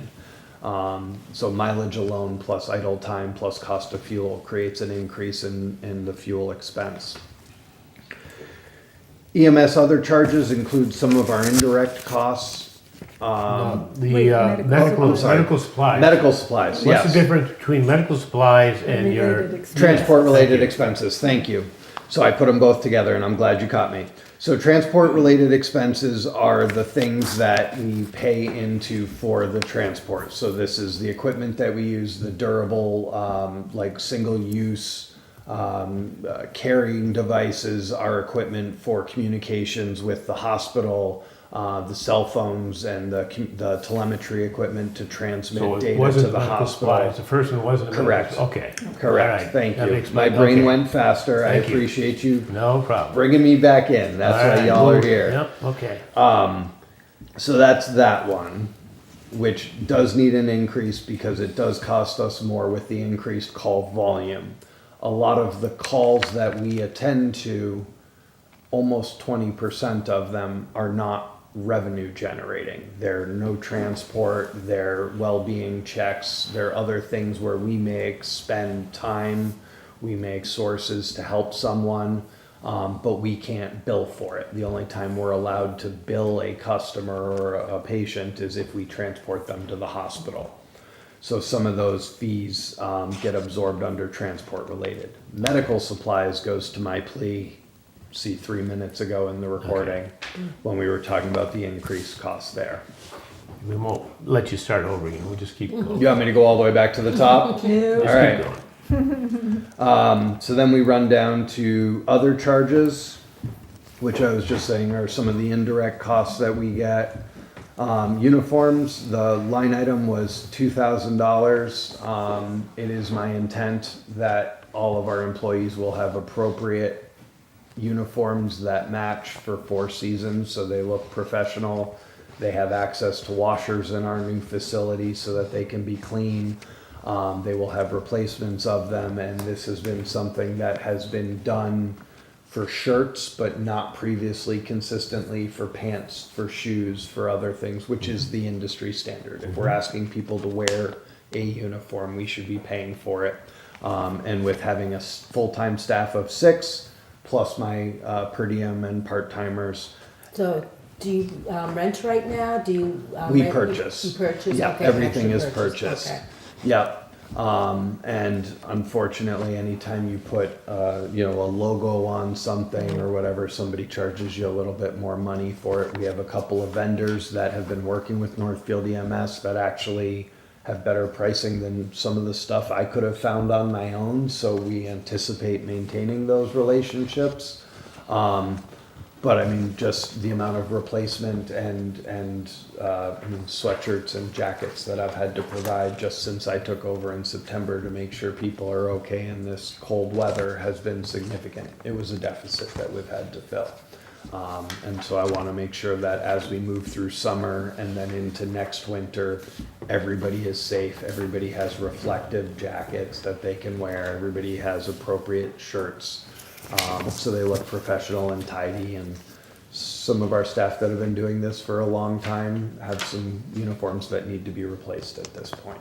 So mileage alone plus idle time plus cost of fuel creates an increase in the fuel expense. EMS other charges include some of our indirect costs. Medical supplies. Medical supplies, yes. What's the difference between medical supplies and your? Transport-related expenses, thank you. So I put them both together and I'm glad you caught me. So transport-related expenses are the things that we pay into for the transport. So this is the equipment that we use, the durable, like single-use carrying devices, our equipment for communications with the hospital, the cell phones and the telemetry equipment to transmit So it data to wasn't the medical hospital. supplies. The first one wasn't. Correct. Okay. Correct, All right. thank That you. makes My sense. brain Okay. went faster. I Thank you. appreciate you No problem. bringing me back in. That's All why right. y'all are Well, here. Yep, okay. So that's that one, which does need an increase because it does cost us more with the increased call volume. A lot of the calls that we attend to, almost 20% of them are not revenue generating. They're no transport, they're well-being checks, they're other things where we may expend time, we make sources to help someone, but we can't bill for it. The only time we're allowed to bill a customer or a patient is if we transport them to the hospital. So some of those fees get absorbed under transport related. Medical supplies goes to my plea, 3 minutes ago in the recording, when we were talking about the increased costs there. We won't let you start over again. We'll just keep going. You want me to go all the way back to the top? Just All keep right. going. So then we run down to other charges, which I was just saying are some of the indirect costs that we get. Uniforms, the line item was $2,000. It is my intent that all of our employees will have appropriate uniforms that match for 4 seasons, so they look professional. They have access to washers in our new facility so that they can be clean. They will have replacements of them, and this has been something that has been done for shirts, but not previously consistently for pants, for shoes, for other things, which is the industry standard. If we're asking people to wear a uniform, we should be paying for it. And with having a full-time staff of 6, plus my per diem and part-timers, So do you rent right now? Do you? we rent- purchase. You purchase? Yeah, Okay, everything actually is purchased. Okay. Yep. And unfortunately, anytime you put, a logo on something or whatever, somebody charges you a little bit more money for it. We have a couple of vendors that have been working with Northfield EMS that actually have better pricing than some of the stuff I could have found on my own. So we anticipate maintaining those relationships. But I mean, just the amount of replacement and sweatshirts and jackets that I've had to provide just since I took over in September to make sure people are okay in this cold weather has been significant. It was a deficit that we've had to fill. And so I want to make sure that as we move through summer and then into next winter, everybody is safe. Everybody has reflective jackets that they can wear. Everybody has appropriate shirts. So they look professional and tidy, and some of our staff that have been doing this for a long time have some uniforms that need to be replaced at this point.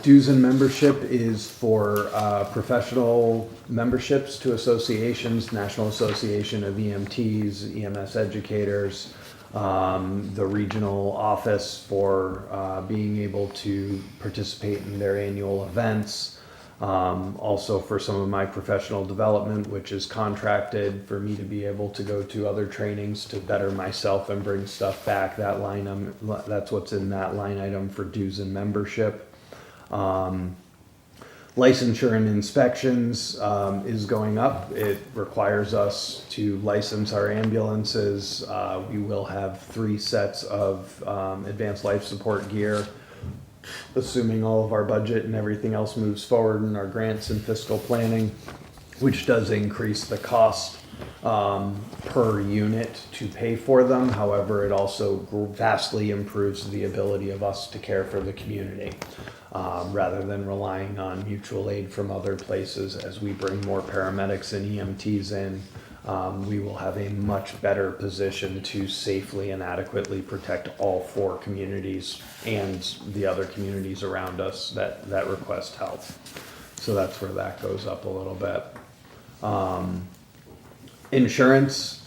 Dues and membership is for professional memberships to associations, National Association of EMTs, EMS educators, the regional office for being able to participate in their annual events. Also for some of my professional development, which is contracted for me to be able to go to other trainings to better myself and bring stuff back. That's what's in that line item for dues and membership. Licensure and inspections is going up. It requires us to license our ambulances. We will have 3 sets of advanced life support gear, assuming all of our budget and everything else moves forward in our grants and fiscal planning, which does increase the cost per unit to pay for them. However, it also vastly improves the ability of us to care for the community. Rather than relying on mutual aid from other places. As we bring more paramedics and EMTs in, we will have a much better position to safely and adequately protect all 4 communities and the other communities around us that request help. So that's where that goes up a little bit. Insurance,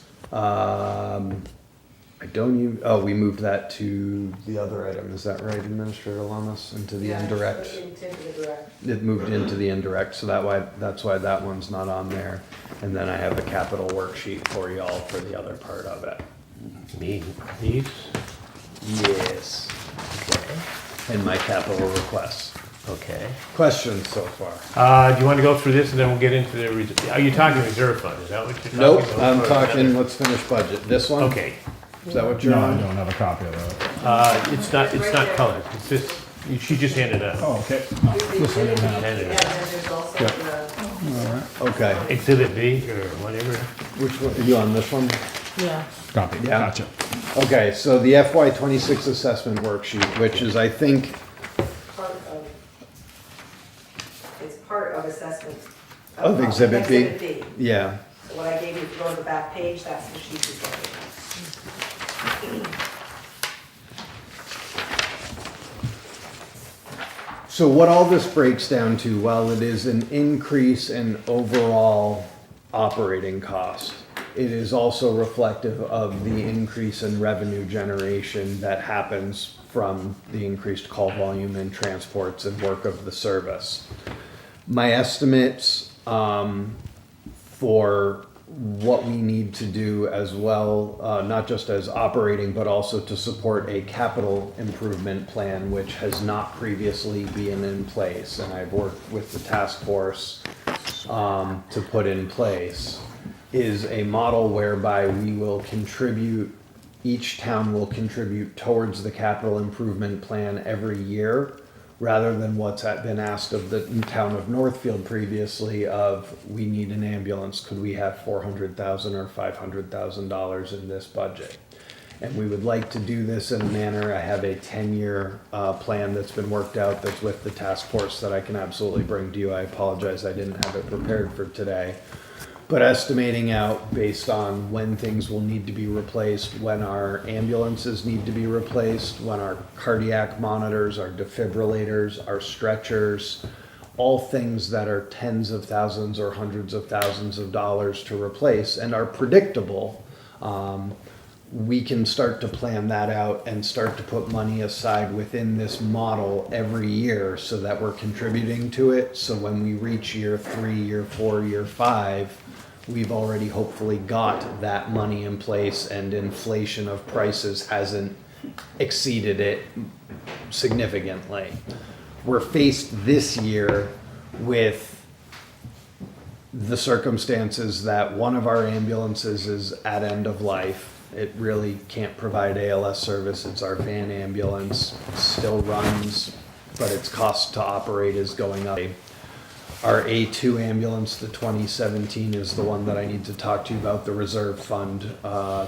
we moved that to the other item, is that right, Administrator Lamas, into the indirect? Into the direct. It moved into the indirect, so that's why that one's not on there. And then I have a capital worksheet for y'all for the other part of it. These? Yes. And my capital requests. Okay. Questions so far? Do you want to go through this and then we'll get into the, are you talking reserve fund? Is that what you're talking about? Nope, I'm talking, let's finish budget. This one? Okay. Is that what you're No, I on? don't have a copy of that. It's not colored. It's just, she just handed it out. Oh, okay. Yeah, and then Handed it out. there's also the, Okay. Exhibit B or whatever. Which one, are you on this one? Yeah. Copy, Yeah. gotcha. Okay, so the FY '26 assessment worksheet, which is, I think, it's part of assessment. Of Exhibit B? Exhibit B. yeah. So what I gave you, if you go to the back page, that's the sheet you get. So what all this breaks down to, while it is an increase in overall operating cost, it is also reflective of the increase in revenue generation that happens from the increased call volume and transports and work of the service. My estimates for what we need to do as well, not just as operating, but also to support a capital improvement plan, which has not previously been in place. And I've worked with the task force to put in place, is a model whereby we will contribute, each town will contribute towards the capital improvement plan every year, rather than what's been asked of the town of Northfield previously of, we need an ambulance, could we have $400,000 or $500,000 in this budget? And we would like to do this in a manner, I have a 10-year plan that's been worked out that's with the task force that I can absolutely bring to you. I apologize, I didn't have it prepared for today. But estimating out based on when things will need to be replaced, when our ambulances need to be replaced, when our cardiac monitors, our defibrillators, our stretchers, all things that are tens of thousands or hundreds of thousands of dollars to replace and are predictable, we can start to plan that out and start to put money aside within this model every year so that we're contributing to it. So when we reach year 3, year 4, year 5, we've already hopefully got that money in place and inflation of prices hasn't exceeded it significantly. We're faced this year with the circumstances that one of our ambulances is at end of life. It really can't provide ALS service. It's our van ambulance. It still runs, but its cost to operate is going up. Our A2 ambulance, the 2017, is the one that I need to talk to you about, the reserve fund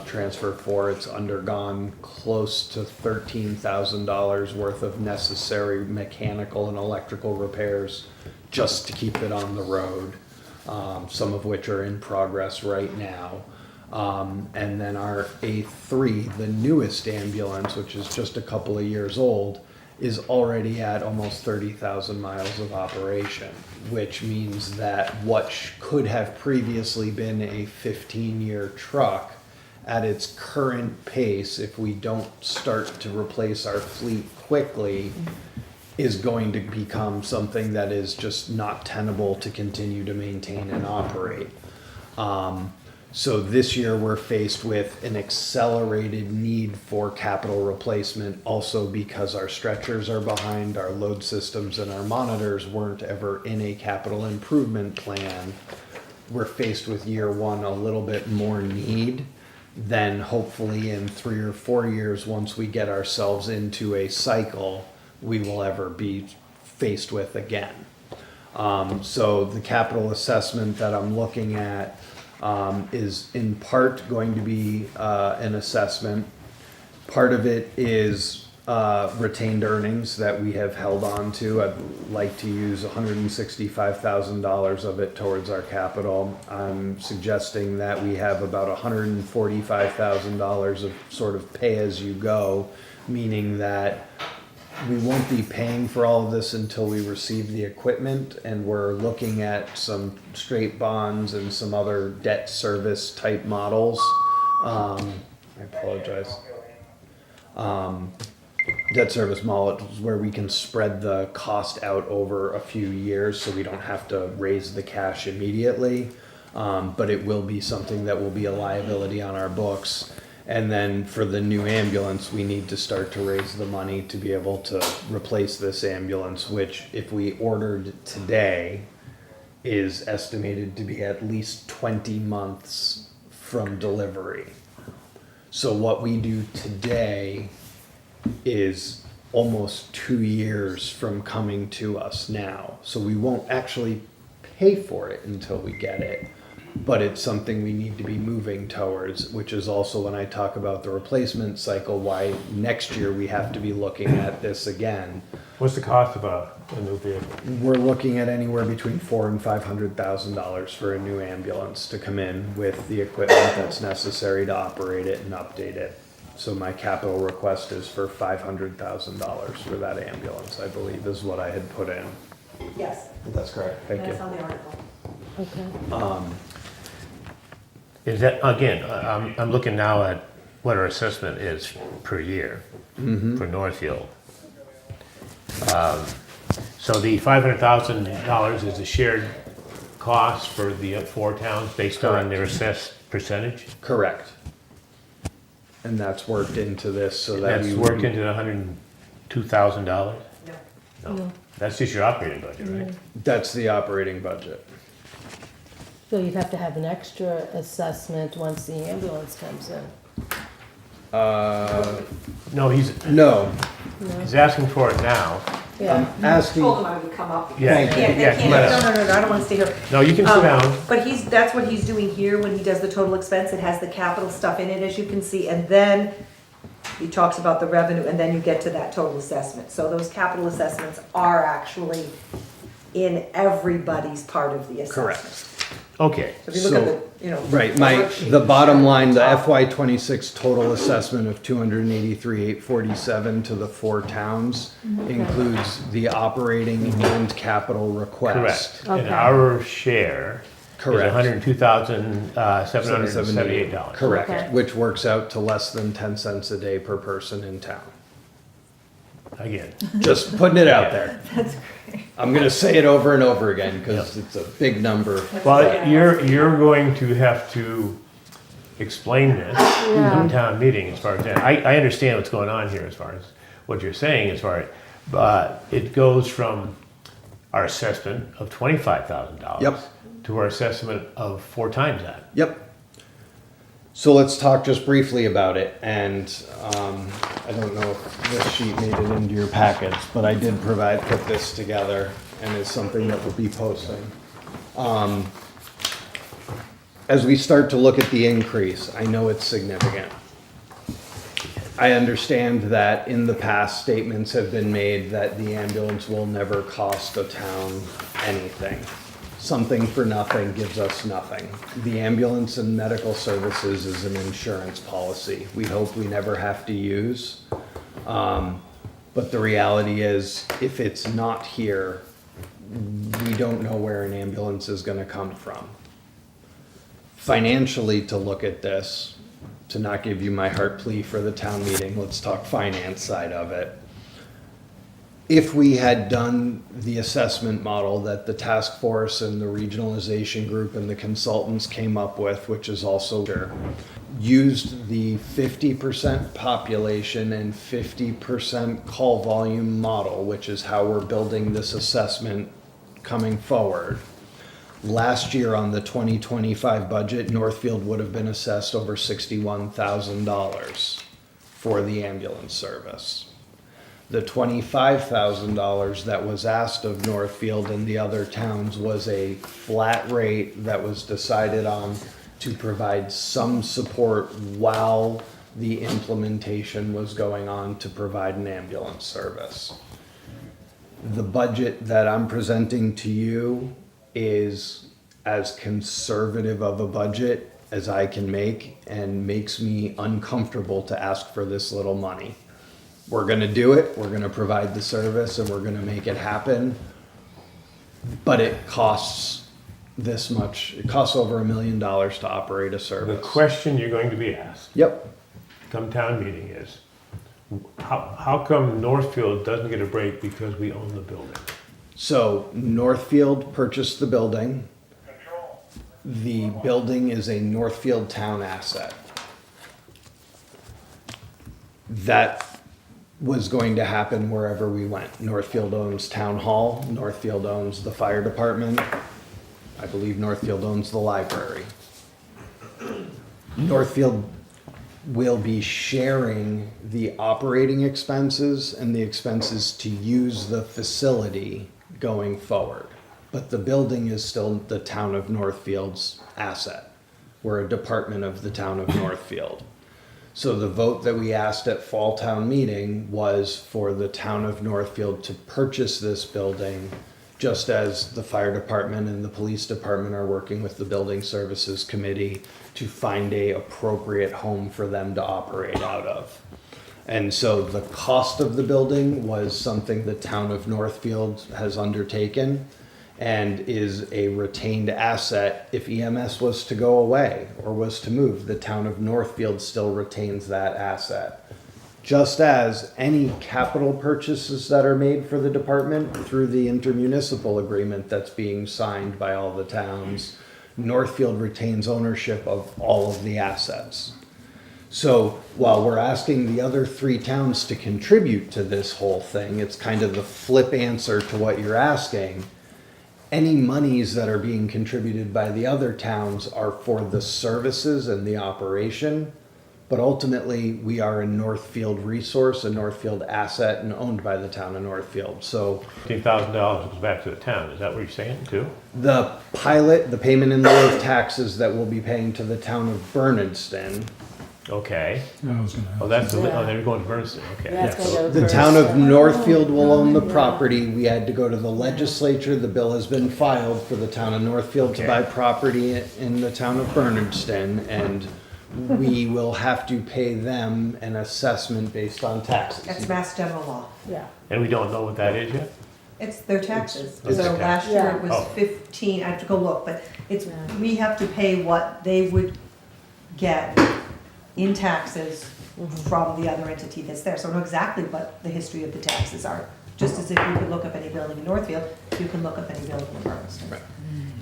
transfer for. It's undergone close to $13,000 worth of necessary mechanical and electrical repairs just to keep it on the road, some of which are in progress right now. And then our A3, the newest ambulance, which is just a couple of years old, is already at almost 30,000 miles of operation, which means that what could have previously been a 15-year truck at its current pace, if we don't start to replace our fleet quickly, is going to become something that is just not tenable to continue to maintain and operate. So this year we're faced with an accelerated need for capital replacement, also because our stretchers are behind, our load systems and our monitors weren't ever in a capital improvement plan. We're faced with year one a little bit more need than hopefully in 3 or 4 years, once we get ourselves into a cycle, we will ever be faced with again. So the capital assessment that I'm looking at is in part going to be an assessment. Part of it is retained earnings that we have held on to. I'd like to use $165,000 of it towards our capital. I'm suggesting that we have about $145,000 of sort of pay as you go, meaning that we won't be paying for all of this until we receive the equipment, and we're looking at some straight bonds and some other debt service type models. I apologize. Debt service models where we can spread the cost out over a few years so we don't have to raise the cash immediately. But it will be something that will be a liability on our books. And then for the new ambulance, we need to start to raise the money to be able to replace this ambulance, which if we ordered today is estimated to be at least 20 months from delivery. So what we do today is almost 2 years from coming to us now. So we won't actually pay for it until we get it. But it's something we need to be moving towards, which is also when I talk about the replacement cycle, why next year we have to be looking at this again. What's the cost of a new vehicle? We're looking at anywhere between $400,000 and $500,000 for a new ambulance to come in with the equipment that's necessary to operate it and update it. So my capital request is for $500,000 for that ambulance, I believe is what I had put in. Yes, That's correct. Thank you. that's on the article. Okay. Is that, again, I'm looking now at what our assessment is per year for Northfield. So the $500,000 is a shared cost for the 4 towns based on their assessed percentage? Correct. And that's worked into this so that That's you worked into the $102,000? No. No, that's just your operating budget, right? That's the operating budget. So you'd have to have an extra assessment once the ambulance comes in. No, he's No, asking for it now. Yeah. asking. Told him I would come up. Yeah, Thank you. They yeah, can't, let us. no, I don't wanna stay here. No, you can sit down. But that's what he's doing here when he does the total expense. It has the capital stuff in it, as you can see, and then he talks about the revenue, and then you get to that total assessment. So those capital assessments are actually in everybody's part of the assessment. Correct. Okay, So if you look at the, Right, the worksheet, the bottom line, the top. FY26 total assessment of $283,847 to the 4 towns includes the operating and capital request. correct. And Okay. our share is Correct. $102,778. Correct, Okay. which works out to less than 10 cents a day per person in town. Again, Just putting it out Yeah. there. I'm gonna say it over and over again because it's a big number. well, you're going to have to explain this in town meeting as far as that. I understand what's going on here as far as what you're saying as far as, but it goes from our assessment of $25,000 Yep. to our assessment of 4 times that. Yep. So let's talk just briefly about it, and I don't know if this sheet made it into your packets, but I did put this together, and it's something that we'll be posting. As we start to look at the increase, I know it's significant. I understand that in the past, statements have been made that the ambulance will never cost a town anything. Something for nothing gives us nothing. The ambulance and medical services is an insurance policy we hope we never have to use. But the reality is, if it's not here, we don't know where an ambulance is gonna come from. Financially, to look at this, to not give you my heart plea for the town meeting, let's talk finance side of it. If we had done the assessment model that the task force and the regionalization group and the consultants came up with, which is also used the 50% population and 50% call volume model, which is how we're building this assessment coming forward. Last year on the 2025 budget, Northfield would have been assessed over $61,000 for the ambulance service. The $25,000 that was asked of Northfield and the other towns was a flat rate that was decided on to provide some support while the implementation was going on to provide an ambulance service. The budget that I'm presenting to you is as conservative of a budget as I can make and makes me uncomfortable to ask for this little money. We're gonna do it, we're gonna provide the service, and we're gonna make it happen. But it costs this much, it costs over $1 million to operate a The service. question you're going to be asked Yep, come town meeting is, how come Northfield doesn't get a break because we own the building? so Northfield purchased the building. The building is a Northfield town asset. That was going to happen wherever we went. Northfield owns Town Hall, Northfield owns the fire department, I believe Northfield owns the library. Northfield will be sharing the operating expenses and the expenses to use the facility going forward. But the building is still the town of Northfield's asset. We're a department of the town of Northfield. So the vote that we asked at fall town meeting was for the town of Northfield to purchase this building, just as the fire department and the police department are working with the building services committee to find a appropriate home for them to operate out of. And so the cost of the building was something the town of Northfield has undertaken and is a retained asset. If EMS was to go away or was to move, the town of Northfield still retains that asset. Just as any capital purchases that are made for the department through the intermunicipal agreement that's being signed by all the towns, Northfield retains ownership of all of the assets. So while we're asking the other 3 towns to contribute to this whole thing, it's kind of the flip answer to what you're asking. Any monies that are being contributed by the other towns are for the services and the operation, but ultimately we are a Northfield resource, a Northfield asset, and owned by the town of Northfield. So $15,000 goes back to the town, is that what you're saying too? the pilot, the payment in lieu of taxes that we'll be paying to the town of Bernardston, Okay. I was gonna Oh, that's the, Yeah. oh, they're going to Bernardston, okay. Yeah, it's gonna go to the town of Bernardston. Northfield will own the Yeah. property. We had to go to the legislature. The bill has been filed for the town of Northfield to Okay. buy property in the town of Bernardston, and we will have to pay them an assessment based on taxes. That's mass general law. Yeah, And we don't know what that is yet? It's their taxes. It's So tax. last year it was Oh. 15, I have to go look, but it's, Yeah. we have to pay what they would get in taxes from the other entity that's there. So I know exactly what the history of the taxes are. Just as if you could look up any building in Northfield, you can look up any building in Bernardston. Right.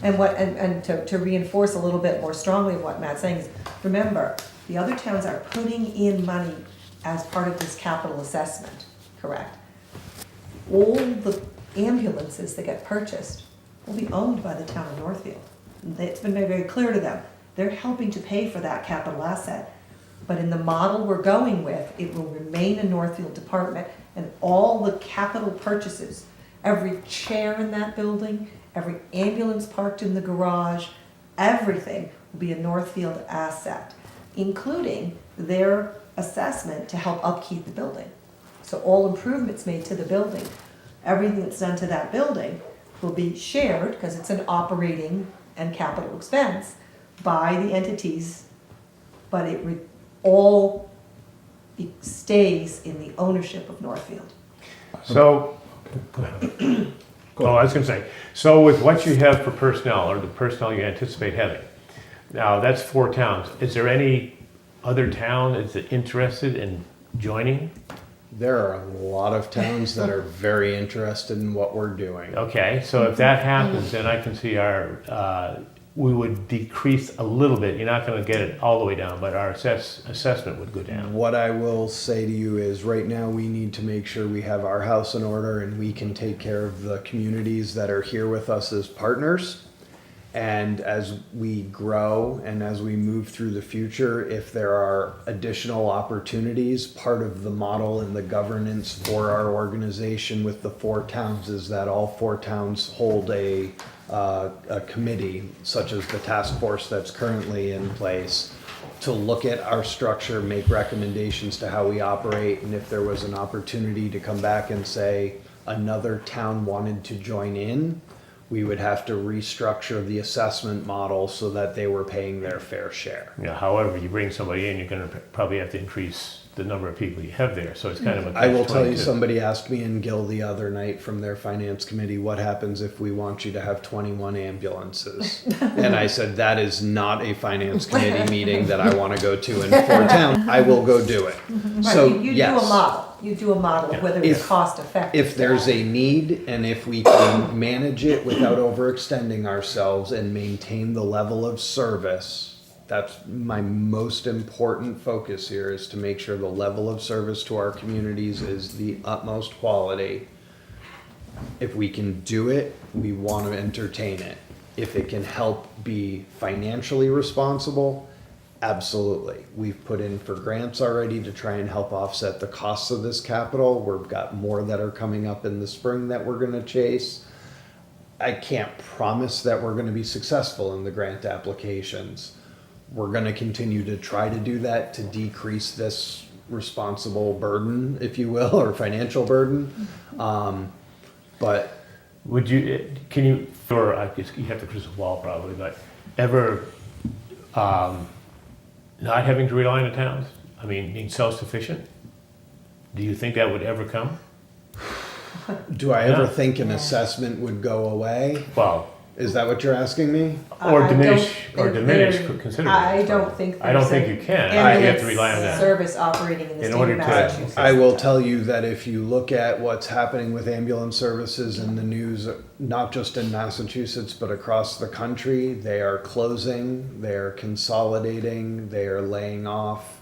And what, and to reinforce a little bit more strongly what Matt's saying is, remember, the other towns are putting in money as part of this capital assessment, correct? All the ambulances that get purchased will be owned by the town of Northfield. It's been made very clear to them. They're helping to pay for that capital asset. But in the model we're going with, it will remain a Northfield department, and all the capital purchases, every chair in that building, every ambulance parked in the garage, everything will be a Northfield asset, including their assessment to help upkeep the building. So all improvements made to the building, everything that's done to that building will be shared, because it's an operating and capital expense, by the entities, but it all stays in the ownership of Northfield. So, oh, I was gonna say, so with what you have for personnel, or the personnel you anticipate having, now that's 4 towns. Is there any other town that's interested in joining? There are a lot of towns that are very interested in what we're doing. Okay, so if that happens, then I can see we would decrease a little bit. You're not gonna get it all the way down, but our assessment would go down. What I will say to you is right now we need to make sure we have our house in order and we can take care of the communities that are here with us as partners. And as we grow and as we move through the future, if there are additional opportunities, part of the model and the governance for our organization with the 4 towns is that all 4 towns hold a committee, such as the task force that's currently in place, to look at our structure, make recommendations to how we operate, and if there was an opportunity to come back and say another town wanted to join in, we would have to restructure the assessment model so that they were paying their fair share. You know, however, you bring somebody in, you're gonna probably have to increase the number of people you have there, so it's kind of a I will tell you, catch-22. somebody asked me in Gill the other night from their finance committee, what happens if we want you to have 21 ambulances? And I said, that is not a finance committee meeting that I want to go to in 4 towns. I will go do it. So, Right, you do yes. a model, you do a model of whether it's If- cost effective. If there's a need and if we can manage it without overextending ourselves and maintain the level of service, that's my most important focus here, is to make sure the level of service to our communities is the utmost quality. If we can do it, we want to entertain it. If it can help be financially responsible, absolutely. We've put in for grants already to try and help offset the costs of this capital. We've got more that are coming up in the spring that we're gonna chase. I can't promise that we're gonna be successful in the grant applications. We're gonna continue to try to do that to decrease this responsible burden, if you will, or financial burden. But Would you, can you, or I guess you have to crystal ball probably, but ever not having to rely on the towns? I mean, being self-sufficient? Do you think that would ever come? do I ever Yeah. think an assessment would go away? Well, Is that what you're asking me? or I diminish, don't or think diminish there- considerably. I don't think I don't there's think a you can. I think you have to rely on ambulance that. service operating in the In state order of to- Massachusetts. I will tell you that if you look at what's happening with ambulance services in the news, not just in Massachusetts, but across the country, they are closing, they are consolidating, they are laying off.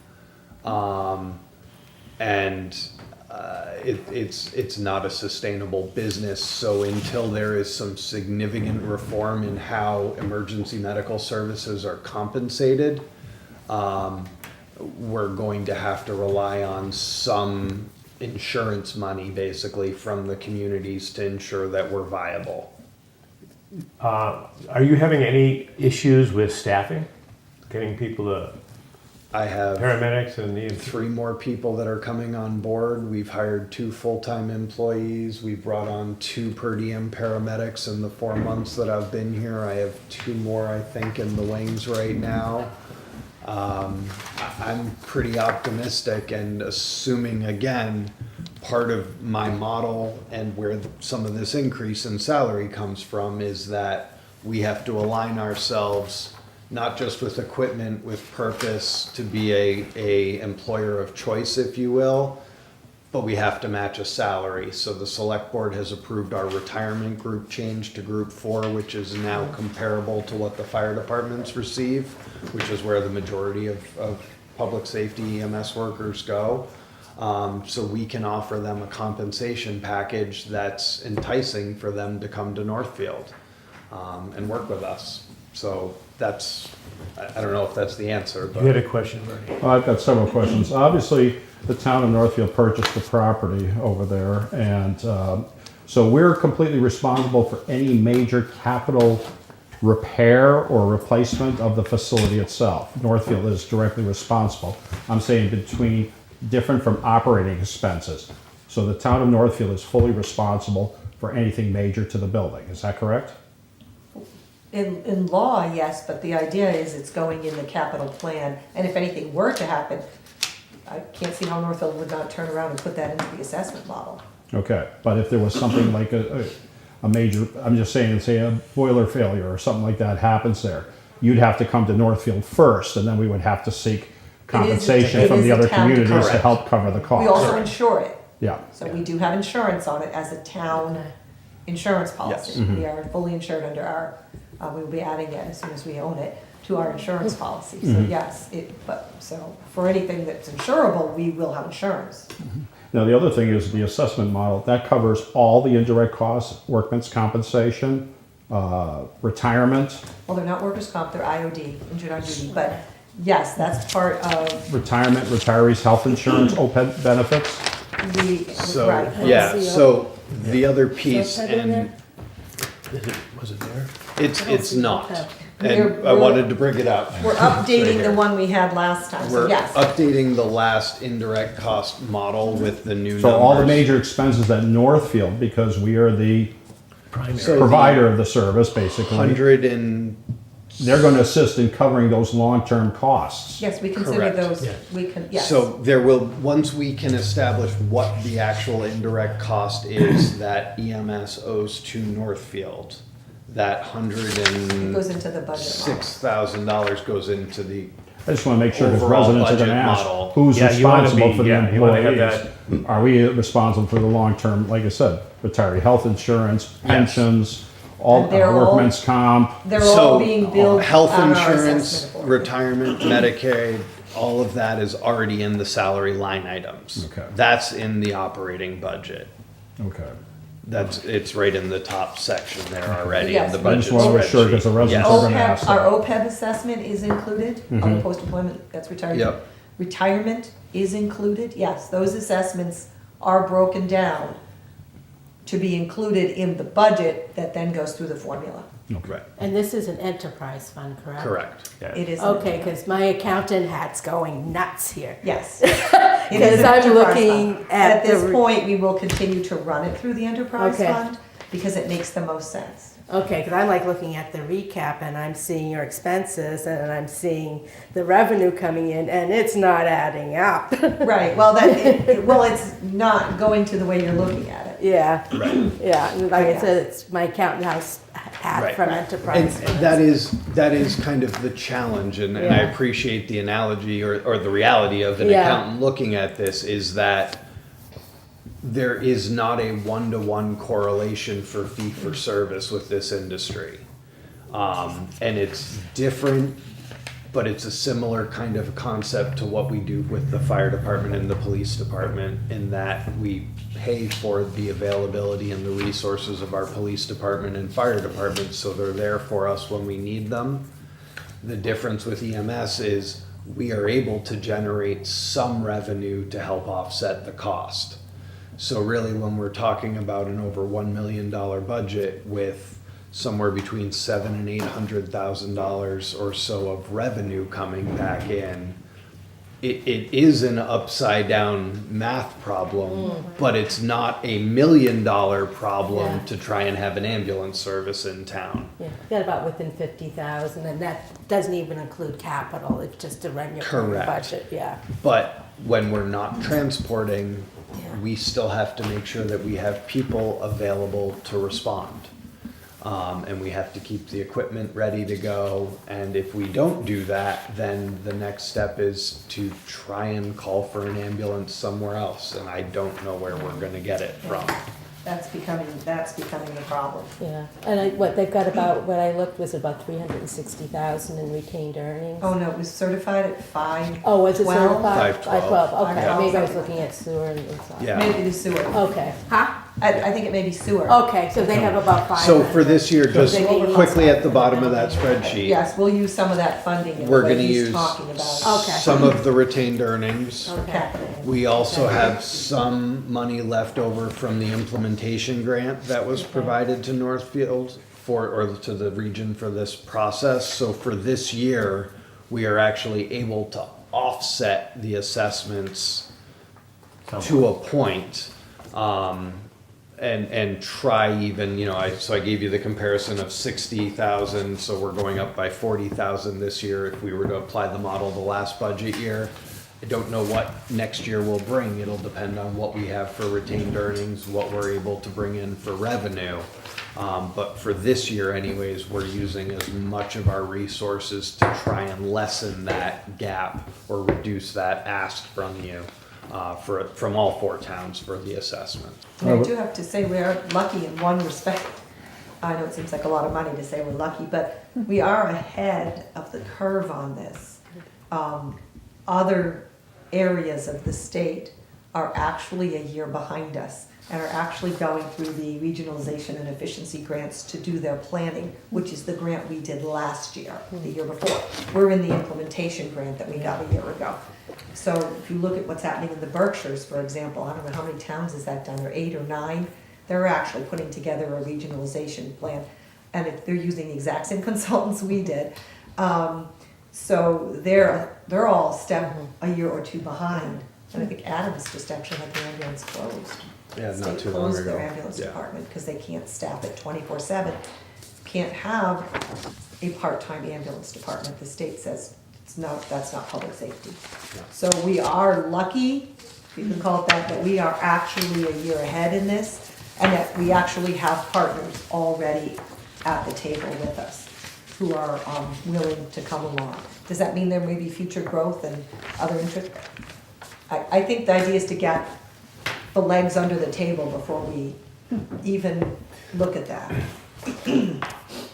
It's not a sustainable business. So until there is some significant reform in how emergency medical services are compensated, we're going to have to rely on some insurance money basically from the communities to ensure that we're viable. Are you having any issues with staffing? Getting people to, I have paramedics and the, 3 more people that are coming on board. We've hired 2 full-time employees. We've brought on 2 per diem paramedics in the 4 months that I've been here. I have 2 more, I think, in the wings right now. I'm pretty optimistic, and assuming, again, part of my model and where some of this increase in salary comes from is that we have to align ourselves not just with equipment, with purpose to be a employer of choice, if you will, but we have to match a salary. So the select board has approved our retirement group change to group 4, which is now comparable to what the fire departments receive, which is where the majority of public safety EMS workers go. So we can offer them a compensation package that's enticing for them to come to Northfield and work with us. So that's, I don't know if that's the answer, you had but a question, Bernie? Well, I've got several questions. Obviously, the town of Northfield purchased the property over there, and so we're completely responsible for any major capital repair or replacement of the facility itself. Northfield is directly responsible. I'm saying different from operating expenses. So the town of Northfield is fully responsible for anything major to the building. Is that correct? In law, yes, but the idea is it's going in the capital plan, and if anything were to happen, I can't see how Northfield would not turn around and put that into the assessment model. Okay, but if there was something like a major, I'm just saying, say a boiler failure or something like that happens there, you'd have to come to Northfield first, and then we would have to seek compensation it from is the a other town communities to correct. help cover the We also cost. insure it, Yeah, so we do have insurance on it as a town insurance policy. We are fully insured under our, we will be adding it as soon as we own it to our insurance policy. So yes, so for anything that's insurable, we will have insurance. now the other thing is the assessment model, that covers all the indirect costs, workman's compensation, retirement, Well, they're not workers' comp, they're IOD, injured on duty, but yes, that's part of retirement, retirees' health insurance, OPEB benefits. So, right. yeah, see so the other piece, Is that in and Was it there? it's not, We're- and I wanted to bring it up. We're It's right updating the here. one we had last time, so We're yes. updating the last indirect cost model with the new numbers. So all the major expenses at Northfield, because we are the So the provider of the service, basically, 100 and they're going to assist in covering those long-term costs. Yes, we consider Correct. those, Yeah. we can, yes. So there will, once we can establish what the actual indirect cost is that EMS owes to Northfield, that It goes into the budget model. $106,000 goes into the, I just want to make sure, because Overall residents are going to budget ask, model. who's Yeah, you wanna responsible be- for the yeah, you wanna have employees? Are we responsible for the long-term, like I said, retiree health insurance, pensions, all And they're all- workman's comp? They're so all being billed health on our insurance, assessment board. retirement, Medicaid, all of that is already in the salary line items. Okay. That's in the operating budget. Okay. It's right in the top section there already in Yes, the we- I budget just want to make sure, because the spreadsheet. residents Yes. are going to ask OPEB, our that. OPEB assessment is included, on the post-employment, that's retirement. Yep. Retirement is included, yes, those assessments are broken down to be included in the budget that then goes through the formula. Right, And this is an enterprise fund, correct? correct. It is. Okay, because my accountant hat's going nuts here. Yes. It is Because an I'm enterprise looking fund. at At this the- point, we will continue to run it through the enterprise Okay. fund because it makes the most sense. Okay, because I'm like looking at the recap and I'm seeing your expenses and I'm seeing the revenue coming in and it's not adding up. Right, well, it's not going to the way you're looking at it. Yeah, Right. yeah, and like I said, it's my accountant house hat Right. from And enterprise. that is kind of the challenge, and I Yeah. appreciate the analogy or the reality of an Yeah. accountant looking at this is that there is not a one-to-one correlation for fee-for-service with this industry. And it's different, but it's a similar kind of concept to what we do with the fire department and the police department in that we pay for the availability and the resources of our police department and fire department, so they're there for us when we need them. The difference with EMS is we are able to generate some revenue to help offset the cost. So really, when we're talking about an over $1 million budget with somewhere between $700,000 and $800,000 or so of revenue coming back in, it is an upside down math problem, but it's not a $1 million problem Yeah. to try and have an ambulance service in town. Yeah, got about within 50,000 and that doesn't even include capital, it's just to run your current Correct. budget, yeah. But when we're not transporting, Yeah. we still have to make sure that we have people available to respond. And we have to keep the equipment ready to go. And if we don't do that, then the next step is to try and call for an ambulance somewhere else. And I don't know where we're gonna get it from. That's becoming the problem. Yeah, and what they've got about, what I looked was about 360,000 in retained earnings. Oh, no, it was certified at 5. Oh, was it 12? certified? 512. 512, okay, 512. maybe I was looking at sewer and stuff. Yeah. Maybe it is sewer. Okay, huh? I think it may be sewer. Okay, so they have about 5. So for this year, just They may use quickly at that the for bottom of that building. spreadsheet, Yes, we'll use some of that funding in We're what gonna he's use talking about. Okay. some of the retained earnings. Okay. We also have some money left over from the implementation grant that was provided to Northfield or to the region for this process. So for this year, we are actually able to offset the assessments to a point. And try even, so I gave you the comparison of 60,000, so we're going up by 40,000 this year if we were to apply the model the last budget year. I don't know what next year will bring. It'll depend on what we have for retained earnings, what we're able to bring in for revenue. But for this year anyways, we're using as much of our resources to try and lessen that gap or reduce that ask from you, from all 4 towns for the assessment. And I do have to say, we are lucky in one respect. I know it seems like a lot of money to say we're lucky, but we are ahead of the curve on this. Other areas of the state are actually a year behind us and are actually going through the regionalization and efficiency grants to do their planning, which is the grant we did last year, the year before. We're in the implementation grant that we got a year ago. So if you look at what's happening in the Berkshires, for example, I don't know how many towns is that done, or 8 or 9, they're actually putting together a regionalization plan. And they're using the exact same consultants we did. So they're all a year or 2 behind. And I think Adams just actually had the ambulance closed. Yeah, The not state too long closed their ago. ambulance Yeah. department because they can't staff it 24/7. Can't have a part-time ambulance department. The state says that's not public safety. Yeah. So we are lucky, if you can call it that we are actually a year ahead in this, and that we actually have partners already at the table with us who are willing to come along. Does that mean there may be future growth and other interest? I think the idea is to get the legs under the table before we even look at that.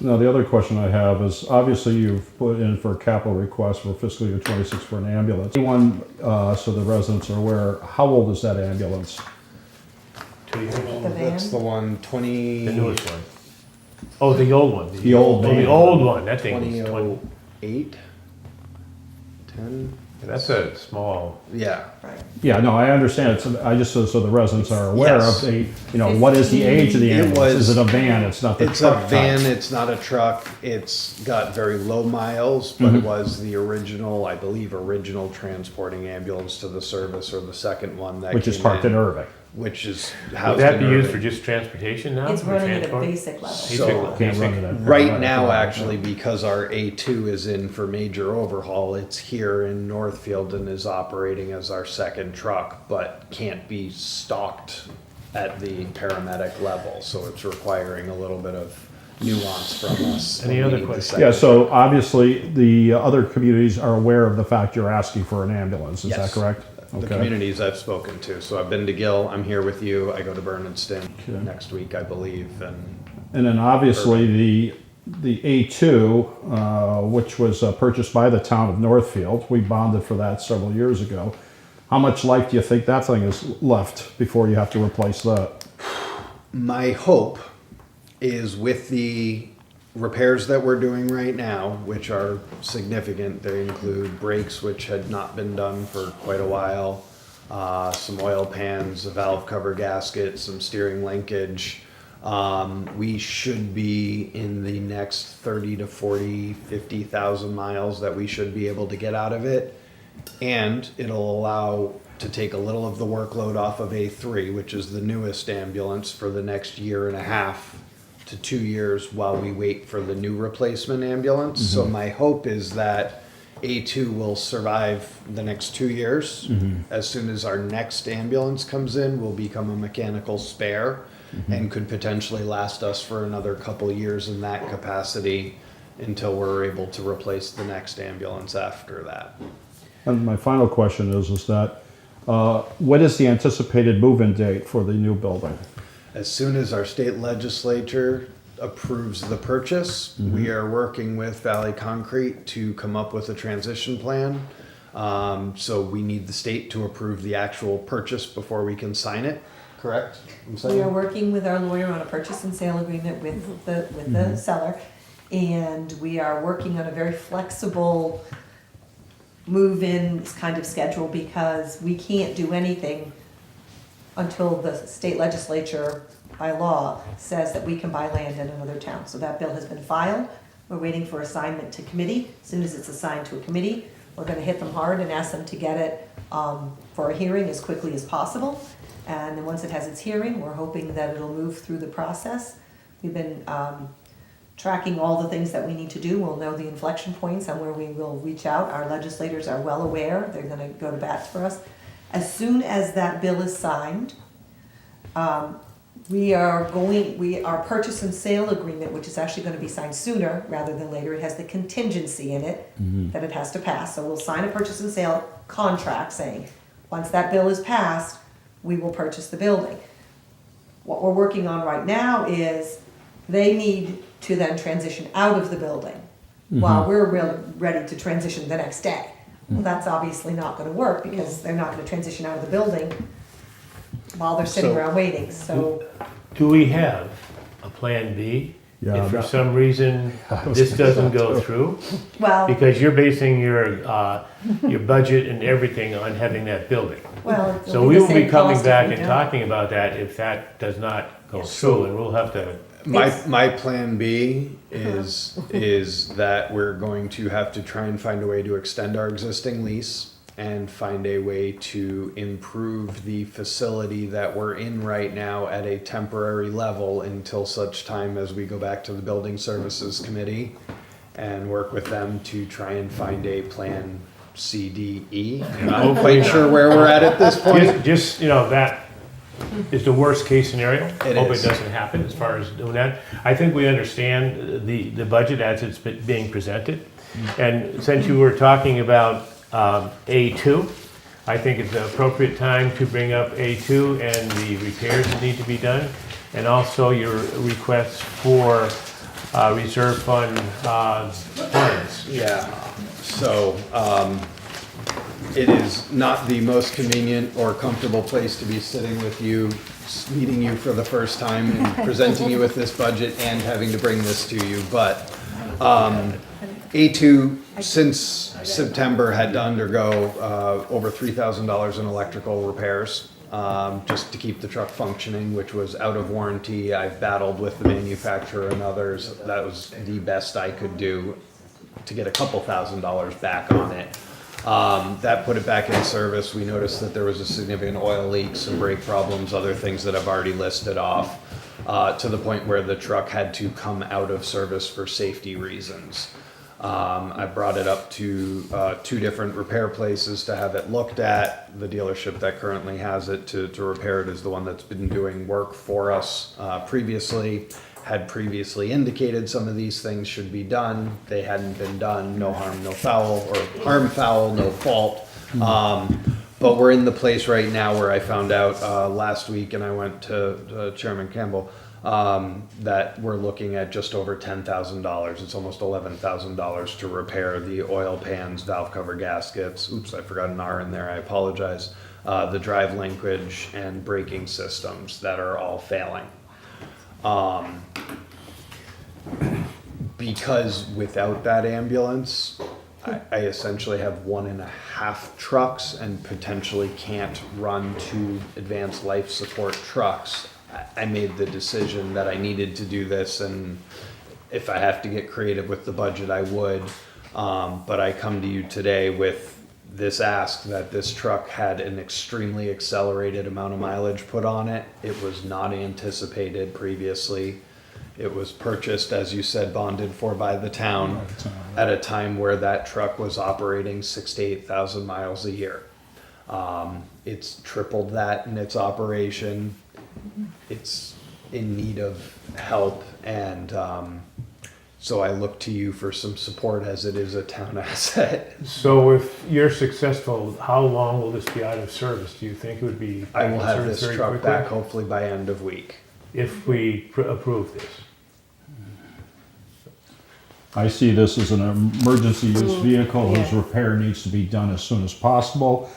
Now, the other question I have is, obviously you've put in for a capital request for fiscal year '26 for an ambulance. Anyone, so the residents are aware, how old is that ambulance? 2 years. The van? That's the one, The newest one. Oh, the old one. The old Oh, the van. old one, that thing was 20. 2008, 10, That's a small, yeah. Right. Yeah, no, I understand. I just, so the residents are aware Yes. of what is the age of the It ambulance? was- Is it a van? It's not the It's a truck type. van, it's not a truck, it's got very low miles, but it was the original, I believe, original transporting ambulance to the service, or the second one that Which is came parked in Irving. which is would housed that in be used for Irving. just transportation now? It's or running at a transport? basic level. So- Basic- Can't run basic. it at Right paramedic now, level. actually, because our A2 is in for major overhaul, it's here in Northfield and is operating as our second truck, but can't be stocked at the paramedic level, so it's requiring a little bit of nuance from us. Any when we other need the questions? second Yeah, so truck. obviously, the other communities are aware of the fact you're asking for an ambulance, is that Yes. correct? The Okay. communities I've spoken to, so I've been to Gill, I'm here with you, I go to Bernardston Okay. next week, I believe, and And then obviously, the A2, which was purchased by the town of Northfield, we bonded for that several years ago. How much life do you think that thing is left before you have to replace that? my hope is with the repairs that we're doing right now, which are significant, they include brakes, which had not been done for quite a while, some oil pans, a valve cover gasket, some steering linkage. We should be in the next 30 to 40, 50,000 miles that we should be able to get out of it. And it'll allow to take a little of the workload off of A3, which is the newest ambulance, for the next year and a half to 2 years while we wait for the new replacement ambulance. So my hope is that A2 will survive the next 2 years. As soon as our next ambulance comes in, will become a mechanical spare and could potentially last us for another couple of years in that capacity until we're able to replace the next ambulance after that. And my final question is that, what is the anticipated move-in date for the new building? As soon as our state legislature approves the purchase, we are working with Valley Concrete to come up with a transition plan. So we need the state to approve the actual purchase before we can sign it, correct? We are working with our lawyer on a purchase and sale agreement with the seller, and we are working on a very flexible move-in kind of schedule, because we can't do anything until the state legislature by law says that we can buy land in another town. So that bill has been filed. We're waiting for assignment to committee. As soon as it's assigned to a committee, we're gonna hit them hard and ask them to get it for a hearing as quickly as possible. And then once it has its hearing, we're hoping that it'll move through the process. We've been tracking all the things that we need to do. We'll know the inflection points and where we will reach out. Our legislators are well aware. They're gonna go to bats for us. As soon as that bill is signed, our purchase and sale agreement, which is actually gonna be signed sooner rather than later, it has the contingency in it that it has to pass. So we'll sign a purchase and sale contract saying, once that bill is passed, we will purchase the building. What we're working on right now is they need to then transition out of the building while we're really ready to transition the next day. Well, that's obviously not gonna work because they're not gonna transition out of the building while they're sitting So- around waiting, so. Do we have a plan B? Yeah, If for that- some reason this doesn't go through? Well, Because you're basing your budget and everything on having that building. well. it'll So be we the will be same coming cost if back we and don't. talking about that if that does not go through, and we'll have to, My plan B is that we're going to have to try and find a way to extend our existing lease and find a way to improve the facility that we're in right now at a temporary level until such time as we go back to the Building Services Committee and work with them to try and find a plan C, D, E. I'm not quite sure where we're at this point. just, that is the worst case scenario. It Hope it is. doesn't happen as far as doing that. I think we understand the budget as it's being presented. And since you were talking about A2, I think it's an appropriate time to bring up A2 and the repairs that need to be done, and also your requests for reserve fund funds. Yeah, so, it is not the most convenient or comfortable place to be sitting with you, meeting you for the first time and presenting you with this budget and having to bring this to you, but, A2, since September, had to undergo, over $3,000 in electrical repairs, just to keep the truck functioning, which was out of warranty. I've battled with the manufacturer and others. That was the best I could do to get a couple $1,000s back on it. That put it back in service. We noticed that there was a significant oil leak, some brake problems, other things that I've already listed off, to the point where the truck had to come out of service for safety reasons. I brought it up to 2 different repair places to have it looked at. The dealership that currently has it to repair it is the one that's been doing work for us previously. Had previously indicated some of these things should be done. They hadn't been done. No harm, no foul, or harm, foul, no fault. But we're in the place right now where I found out last week, and I went to Chairman Campbell, that we're looking at just over $10,000. It's almost $11,000 to repair the oil pans, valve cover gaskets. Oops, I forgot an R in there. I apologize. The drive linkage and braking systems that are all failing. Because without that ambulance, I essentially have 1.5 trucks and potentially can't run 2 advanced life support trucks. I made the decision that I needed to do this, and if I have to get creative with the budget, I would. But I come to you today with this ask that this truck had an extremely accelerated amount of mileage put on it. It was not anticipated previously. It was purchased, as you said, bonded for by the town at a time where that truck was operating 6,000 to 8,000 miles a year. It's tripled that in its operation. It's in need of help, and so I look to you for some support as it is a town asset. So if you're successful, how long will this be out of service? Do you think it would be? I will out of have service this very truck quickly? back hopefully by end of week. If we approve this. I see this as an emergency use vehicle whose Yeah. repair needs to be done as soon as possible.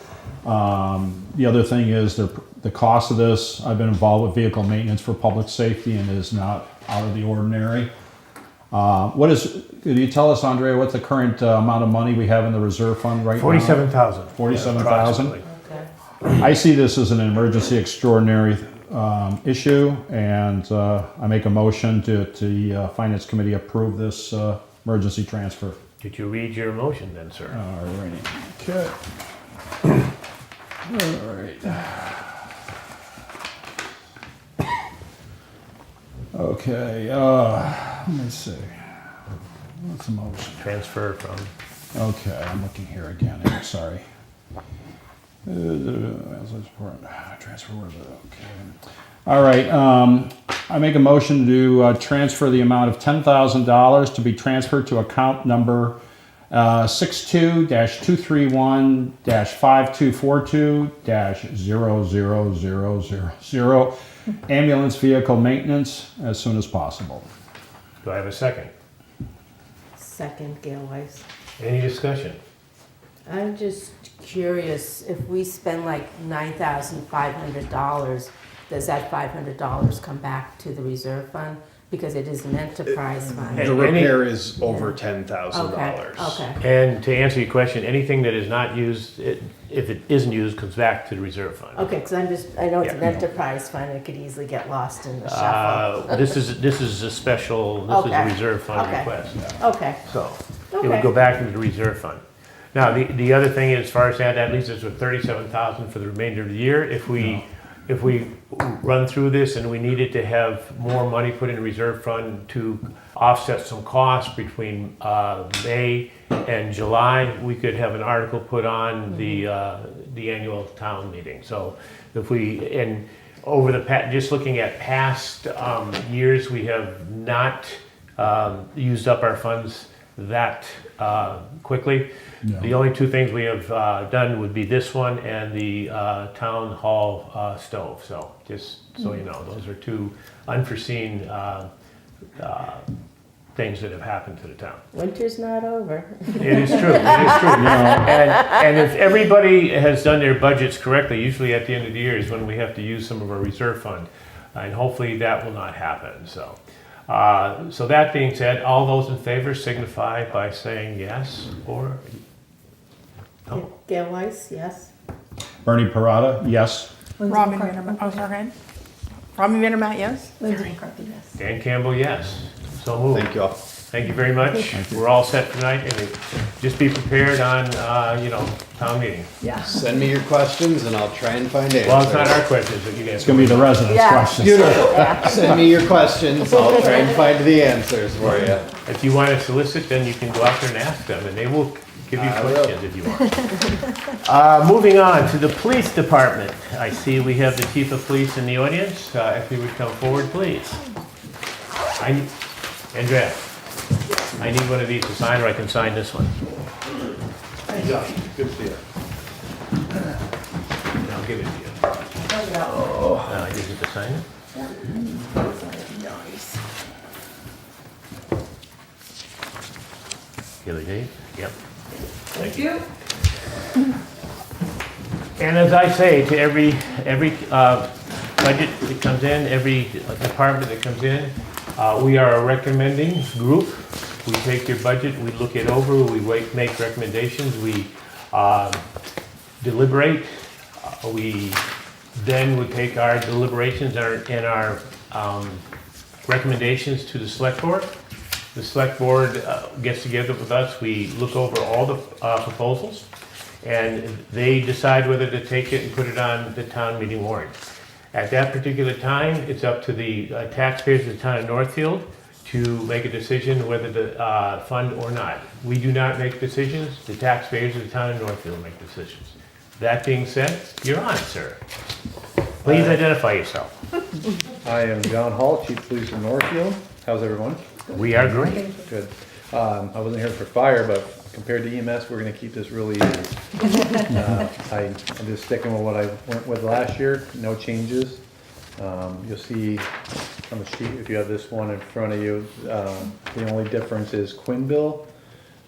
The other thing is the cost of this. I've been involved with vehicle maintenance for public safety, and it is not out of the ordinary. Could you tell us, Andrea, what the current amount of money we have in the reserve fund right now? 47,000. 47,000? Approximately. I see this as an emergency extraordinary issue, and I make a motion to the Finance Committee approve this emergency transfer. Did you read your motion then, sir? Alrighty. Okay. Alright. Okay, let me see. What's the motion? Transfer from, Okay, I'm looking here again. I'm sorry. Transfer where okay. All right. I make a motion to transfer the amount of $10,000 to be transferred to account number 62-231-5242-00000 ambulance vehicle maintenance as soon as possible. do I have a second? Second, Gail Weiss. Any discussion? I'm just curious, if we spend like $9,500, does that $500 come back to the reserve fund? Because it is an enterprise fund. The repair is over $10,000. Okay. And to answer your question, anything that is not used, if it isn't used, comes back to the reserve fund. Okay, because I know it's an Yeah. enterprise fund, it could easily get lost in the shuffle. This is a special, this is a Okay. reserve fund Okay. request. Okay, So it would Okay. go back into the reserve fund. Now, the other thing is, as far as that leaves us with 37,000 for the remainder of the year. If we run through this and we needed to have more money put in the reserve fund to offset some costs between May and July, we could have an article put on the annual town meeting. So if we, and over the just looking at past years, we have not used up our funds that quickly. No. The only two things we have done would be this one and the town hall stove. So just so you know, those are two unforeseen things that have happened to the town. winter's not over. It is true, it is true. And if everybody has done their budgets correctly, usually at the end of the year is when we have to use some of our reserve fund. And hopefully that will not happen, so. So that being said, all those in favor signify by saying yes or no. Gail Weiss, yes? Bernie Parada, yes. Robin Vandermeer, oh, sorry. Robin Vandermeer, yes? Lindsay McCarthy, yes. Dan Campbell, yes. So moved. Thank you all. Thank you very much. We're all set tonight, and just be prepared on, town meeting. Yeah. Send me your questions and I'll try and find answers. Well, it's not our questions that you guys. It's going to be the residents' Yeah. questions. Beautiful. Send me your questions. I'll try and find the answers for you. If you want to solicit, then you can go out there and ask them, and they will give you I will. questions if you want. Moving on to the police department. I see we have the chief of police in the audience. If you would come forward, please. Andrea, I need one of these to sign, or I can sign this one. Good to see you. I'll give it to you. I just get to sign it? Gilly Dave? Yep. Thank you. And as I say to every budget that comes in, every department that comes in, we are a recommending group. We take your budget, we look it over, we make recommendations, we deliberate. We then would take our deliberations and our recommendations to the select board. The select board gets together with us, we look over all the proposals, and they decide whether to take it and put it on the town meeting warrant. At that particular time, it's up to the taxpayers of the town of Northfield to make a decision whether to fund or not. We do not make decisions, the taxpayers of the town of Northfield make decisions. That being said, you're on, sir. Please identify yourself. I am John Hall, Chief of Police in Northfield. How's everyone? We are great. Good. I wasn't here for fire, but compared to EMS, we're gonna keep this really easy. I'm just sticking with what I went with last year, no changes. You'll see on the sheet, if you have this one in front of you, the only difference is Quinn bill.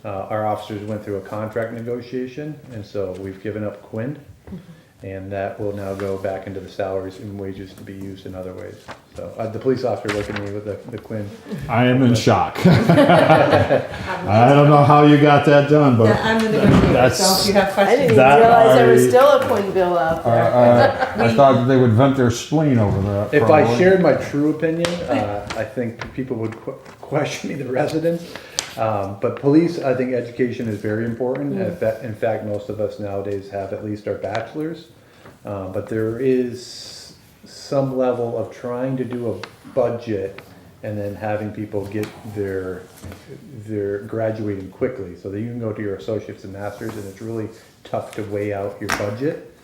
Our officers went through a contract negotiation, and so we've given up Quinn. And that will now go back into the salaries and wages to be used in other ways. So the police officer looked at me with the Quinn. I am in shock. I don't know how you got that done, but I'm the negotiator, so if you have I questions. didn't even That realize there was I- still a Quinn bill out there. I thought that they would vent their spleen over that. If I probably. shared my true opinion, I think people would question me, the residents. But police, I think education is very important. In fact, most of us nowadays have at least our bachelor's. But there is some level of trying to do a budget and then having people get their graduating quickly so that you can go to your associates and masters, and it's really tough to weigh out your budget.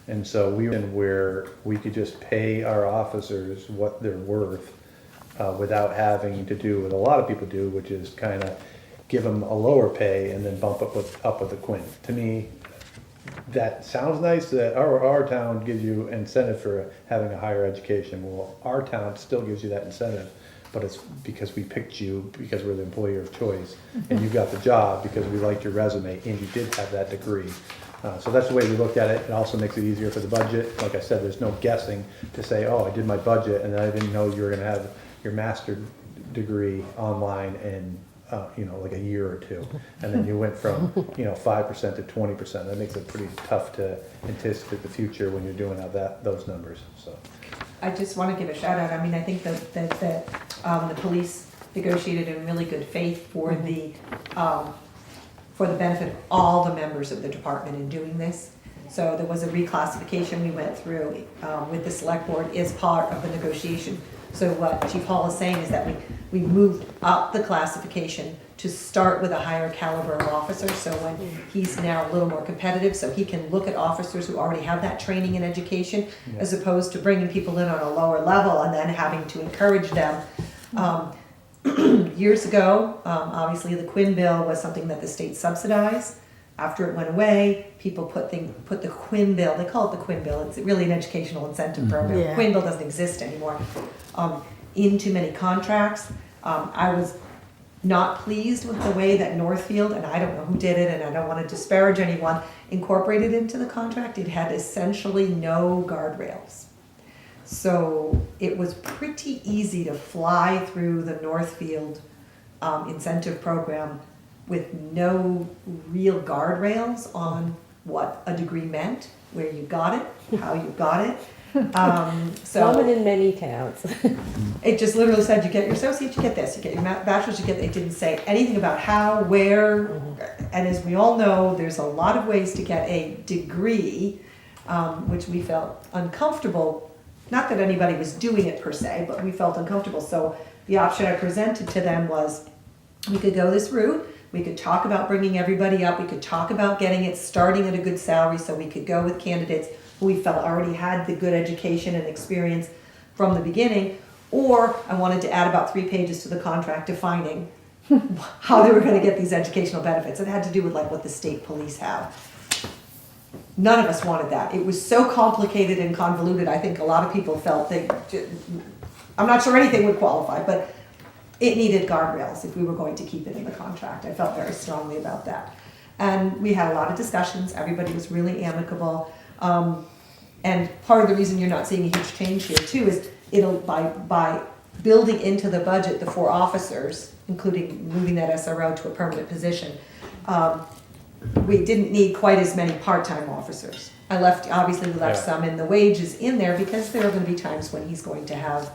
And so we were in where we could just pay our officers what they're worth without having to do what a lot of people do, which is kind of give them a lower pay and then bump up with the quin. To me, that sounds nice that our town gives you incentive for having a higher education. Well, our town still gives you that incentive, but it's because we picked you because we're the employer of choice, and you got the job because we liked your resume and you did have that degree. So that's the way we looked at it. It also makes it easier for the budget. Like I said, there's no guessing to say, oh, I did my budget and I didn't know you were gonna have your master's degree online in like a year or two. And then you went from 5% to 20%. That makes it pretty tough to anticipate the future when you're doing those numbers. So I just want to give a shout out. I mean, I think that the police negotiated in really good faith for the benefit of all the members of the department in doing this. So there was a reclassification we went through with the select board as part of the negotiation. So what Chief Hall is saying is that we moved up the classification to start with a higher caliber of officer. So when he's now a little more competitive, so he can look at officers who already have that training and education, as opposed to bringing people in on a lower level and then having to encourage them. Years ago, obviously the Quinn bill was something that the state subsidized. After it went away, people put the Quinn bill, they call it the Quinn bill, it's really an educational incentive program. Yeah. Quinn bill doesn't exist anymore, into many contracts. I was not pleased with the way that Northfield, and I don't know who did it, and I don't want to disparage anyone, incorporated into the contract. It had essentially no guardrails. So it was pretty easy to fly through the Northfield incentive program with no real guardrails on what a degree meant, where you got it, how you got it. Common So in many towns. it just literally said you get your associate, you get this, you get your bachelor's, you get. It didn't say anything about how, where, and as we all know, there's a lot of ways to get a degree, which we felt uncomfortable. Not that anybody was doing it per se, but we felt uncomfortable. So the option I presented to them was we could go this route. We could talk about bringing everybody up. We could talk about getting it starting at a good salary, so we could go with candidates who we felt already had the good education and experience from the beginning. Or I wanted to add about 3 pages to the contract defining how they were going to get these educational benefits. It had to do with like what the state police have. None of us wanted that. It was so complicated and convoluted. I think a lot of people felt I'm not sure anything would qualify, but it needed guardrails if we were going to keep it in the contract. I felt very strongly about that. And we had a lot of discussions. Everybody was really amicable. And part of the reason you're not seeing a huge change here too is by building into the budget the 4 officers, including moving that SRO to a permanent position, we didn't need quite as many part-time officers. Obviously we left some in the wages in there because there are going to be times when he's going to have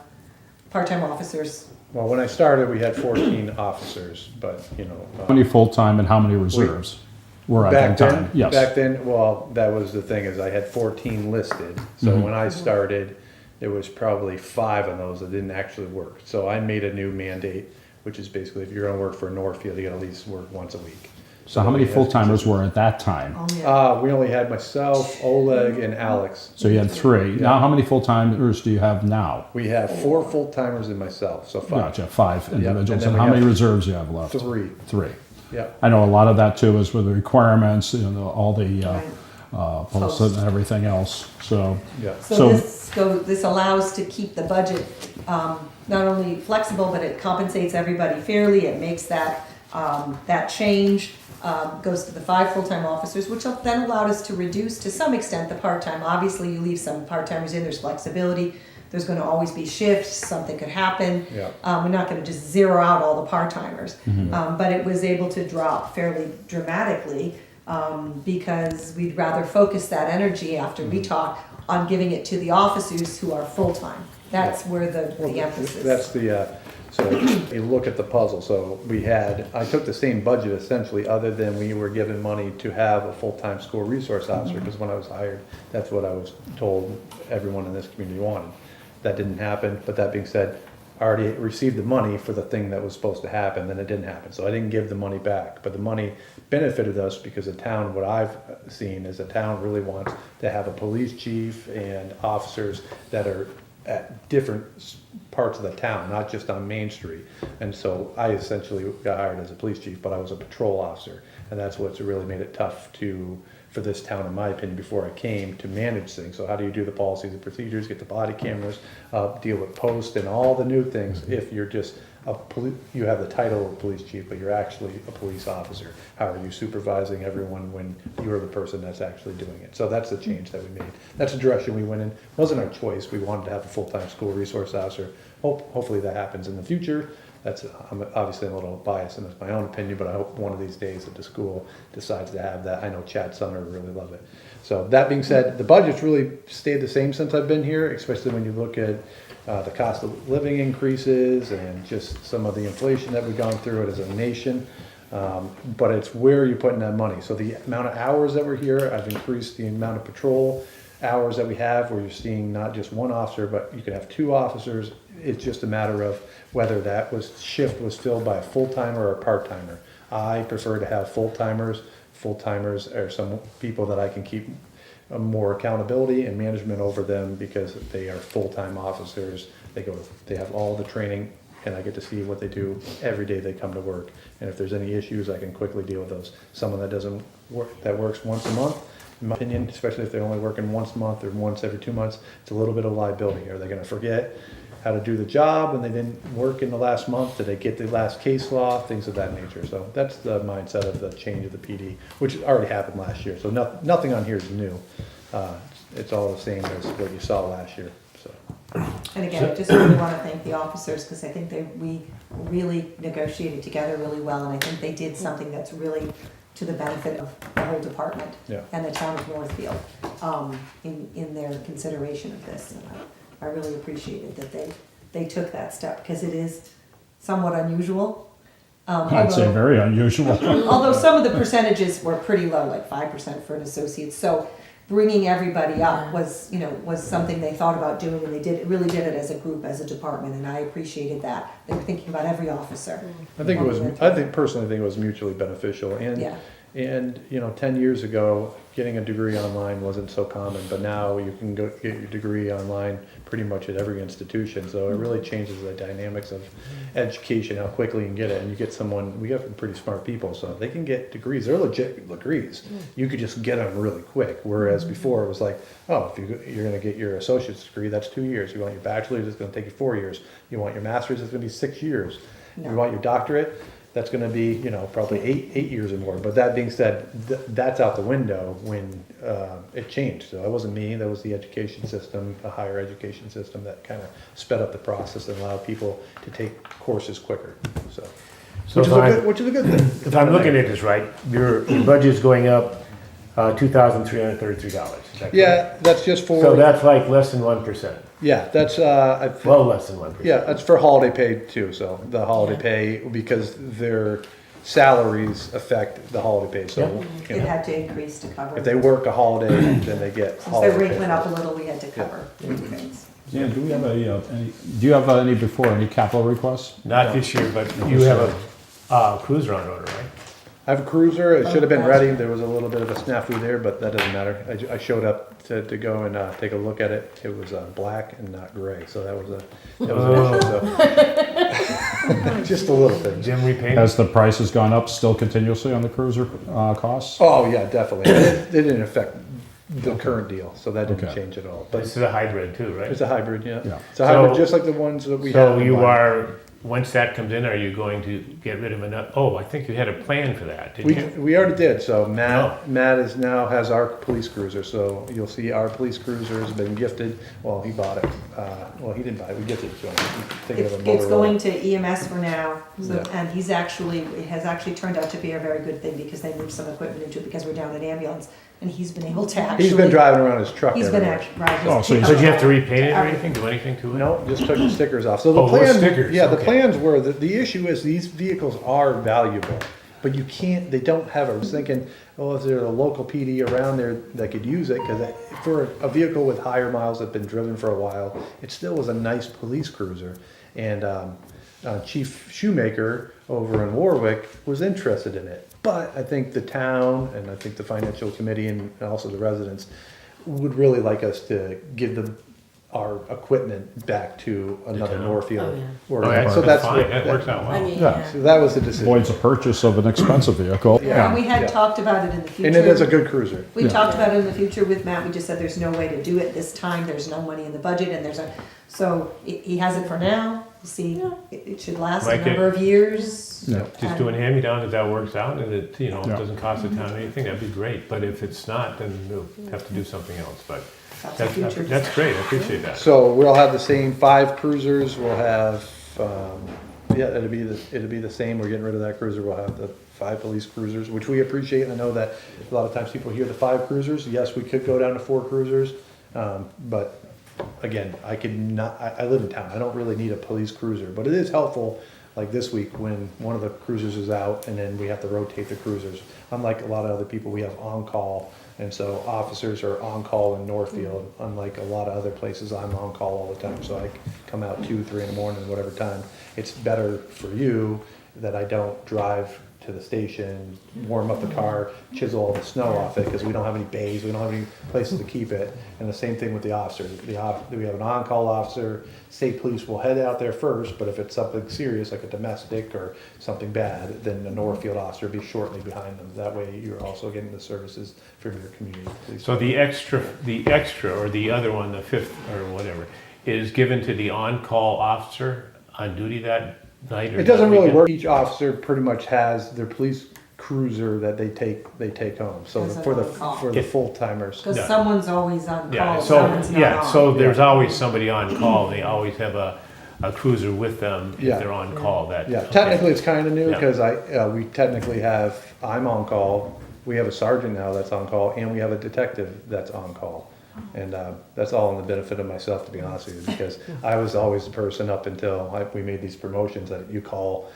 part-time officers. well, when I started, we had 14 officers, but How many full-time and how many reserves were at back that time? then, Yes. back then, well, that was the thing, is I had 14 listed. So when I started, there was probably 5 of those that didn't actually work. So I made a new mandate, which is basically if you're gonna work for Northfield, you gotta at least work once a week. So how many we had- full-timers were at that time? We only had myself, Oleg, and Alex. So you had 3. Now, how many full-timers do you have now? We have 4 full-timers and myself, so 5. Gotcha, 5 individuals. And then And we how many have reserves do you have left? 3. 3. Yeah. I know a lot of that too is with the requirements, all the posts and everything else, so. Yeah. So this allows to keep the budget not only flexible, but it compensates everybody fairly. It makes that change, goes to the 5 full-time officers, which then allowed us to reduce to some extent the part-time. Obviously, you leave some part-timers in, there's flexibility. There's going to always be shifts, something could happen. Yeah. We're not going to just zero out all the part-timers. But it was able to drop fairly dramatically because we'd rather focus that energy after we talk on giving it to the officers who are full-time. That's where the emphasis. That's so you look at the puzzle. So I took the same budget essentially, other than we were given money to have a full-time school resource officer, because when I was hired, that's what I was told everyone in this community wanted. That didn't happen, but that being said, already received the money for the thing that was supposed to happen, then it didn't happen. So I didn't give the money back, but the money benefited us because the town, what I've seen is the town really wants to have a police chief and officers that are at different parts of the town, not just on Main Street. And so I essentially got hired as a police chief, but I was a patrol officer. And that's what's really made it tough for this town, in my opinion, before I came to manage things. So how do you do the policies and procedures, get the body cameras, deal with post and all the new things if you're just you have the title of police chief, but you're actually a police officer? How are you supervising everyone when you're the person that's actually doing it? So that's the change that we made. That's the direction we went in. It wasn't our choice. We wanted to have a full-time school resource officer. Hopefully that happens in the future. I'm obviously a little biased and it's my own opinion, but I hope one of these days that the school decides to have that. I know Chad Sumner would really love it. So that being said, the budget's really stayed the same since I've been here, especially when you look at the cost of living increases and just some of the inflation that we've gone through it as a nation. But it's where you're putting that money. So the amount of hours that we're here, I've increased the amount of patrol hours that we have, where you're seeing not just one officer, but you could have two officers. It's just a matter of whether that shift was filled by a full-timer or a part-timer. I prefer to have full-timers. Full-timers are some people that I can keep more accountability and management over them because they are full-time officers. They have all the training, and I get to see what they do every day they come to work. And if there's any issues, I can quickly deal with those. Someone that doesn't work, that works once a month, in my opinion, especially if they're only working once a month or once every 2 months, it's a little bit of liability. Are they going to forget how to do the job when they didn't work in the last month? Did they get the last case law? Things of that nature. So that's the mindset of the change of the PD, which already happened last year. So nothing on here is new. It's all the same as what you saw last year. So. And again, I just really want to thank the officers because I think we really negotiated together really well, and I think they did something that's really to the benefit of the whole department and the town of Northfield in their consideration of this. And I really appreciated that they took that step because it is somewhat unusual. I'd say very unusual. Although some of the percentages were pretty low, like 5% for an associate. So bringing everybody up was something they thought about doing, and they really did it as a group, as a department, and I appreciated that. They were thinking about every officer. I personally think it was mutually beneficial. And 10 years ago, getting a degree online wasn't so common, but now you can go get your degree online pretty much at every institution. So it really changes the dynamics of education, how quickly you can get it. And you get we have pretty smart people, so they can get degrees. They're legit degrees. You could just get them really quick. Whereas before it was like, oh, if you're going to get your associate's degree, that's 2 years. You want your bachelor's, it's going to take you 4 years. You want your master's, it's going to be 6 years. You want your doctorate, that's going to be, probably eight years or more. But that being said, that's out the window when it changed. So that wasn't me. That was the education system, a higher education system that kind of sped up the process and allowed people to take courses quicker. So which is a good thing. If I'm looking at this right, your budget's going up $2,333. Yeah, that's just for. So that's like less than 1%. Yeah, that's Well, less than 1%. Yeah, that's for holiday pay too. So the holiday pay, because their salaries affect the holiday pay. So It had to increase to cover. if they work a holiday, then they get Since holiday their rate pay. went up a little, we had to cover the increase. Yeah, do we have do you have any capital requests? Not this year, but you have a cruiser on order, right? I have a cruiser. It should have been ready. There was a little bit of a snafu there, but that doesn't matter. I showed up to go and take a look at it. It was black and not gray, so that was an issue. So. Just a little thing. Jim repainted? Has the prices gone up still continuously on the cruiser costs? Oh yeah, definitely. It didn't affect the current deal, so that didn't change at all. But This is a hybrid too, right? it's a hybrid, yeah. Yeah. It's a hybrid, just like the ones that we have. So you are, once that comes in, are you going to get rid of enough? Oh, I think you had a plan for that, didn't you? We already did. So Matt has our police cruiser. So you'll see our police cruiser has been gifted. Well, he bought it. Well, he didn't buy it. We gifted it to him. It's going to EMS for now, and it has actually turned out to be a very good thing because they moved some equipment into it because we're down at ambulance, and he's been able to actually. He's been driving around his truck. He's been everywhere. actually. Oh, so So did you have to repaint it or anything, do anything to it? No, just took the stickers off. So the Oh, plan, stickers, yeah, the okay. plans were that the issue is these vehicles are valuable, but they don't have. I was thinking, well, if there's a local PD around there that could use it, because for a vehicle with higher miles that's been driven for a while, it still was a nice police cruiser. And Chief Shoemaker over in Warwick was interested in it. But I think the town and I think the financial committee and also the residents would really like us to give them our equipment back to another town. Northfield. Oh, yeah. Oh, organization. so that's fine, what- that works out I well. mean, Yeah. yeah. So that was the decision. Avoids a purchase of an expensive vehicle. Yeah. We had Yeah. talked about it in the future. And it is a good cruiser. We Yeah. talked about it in the future with Matt, we just said there's no way to do it this time, there's no money in the budget, and so he has it for now, you see, it should last a Like it- number of years. Yeah. Just doing hand-me-downs, if that works out, and it, Yeah. doesn't cost the town anything, that'd be great. But if it's not, then we'll have to do something else, but That's a future that's great, I appreciate that. So we'll have the same 5 cruisers, we'll have, yeah, it'll be the same, we're getting rid of that cruiser, we'll have the 5 police cruisers, which we appreciate. I know that a lot of times people hear the 5 cruisers, yes, we could go down to 4 cruisers, but again, I live in town, I don't really need a police cruiser, but it is helpful, like this week, when one of the cruisers is out, and then we have to rotate the cruisers. Unlike a lot of other people, we have on-call, and so officers are on-call in Northfield, unlike a lot of other places, I'm on-call all the time, so I come out 2, 3 in the morning, whatever time. It's better for you that I don't drive to the station, warm up the car, chisel all the snow off it, because we don't have any bays, we don't have any places to keep it. And the same thing with the officers. We have an on-call officer, state police will head out there first, but if it's something serious, like a domestic or something bad, then the Northfield officer will be shortly behind them. That way you're also getting the services from your community police. So the extra, or the other one, the 5th, or whatever, is given to the on-call officer on duty that night? Or It doesn't that really weekend? work. Each officer pretty much has their police cruiser that they take home. So As an for on-call. the full timers. Because Yeah. someone's always on Yeah, call, so, someone's not yeah, on. so there's always somebody on call, they always have a cruiser with them if Yeah. they're on call, that. Yeah, okay. technically it's kind of new Yeah. because we technically I'm on call. We have a sergeant now that's on call, and we have a detective that's on call. And that's all in the benefit of myself, to be honest with you, because I was always the person up until we made these promotions that you call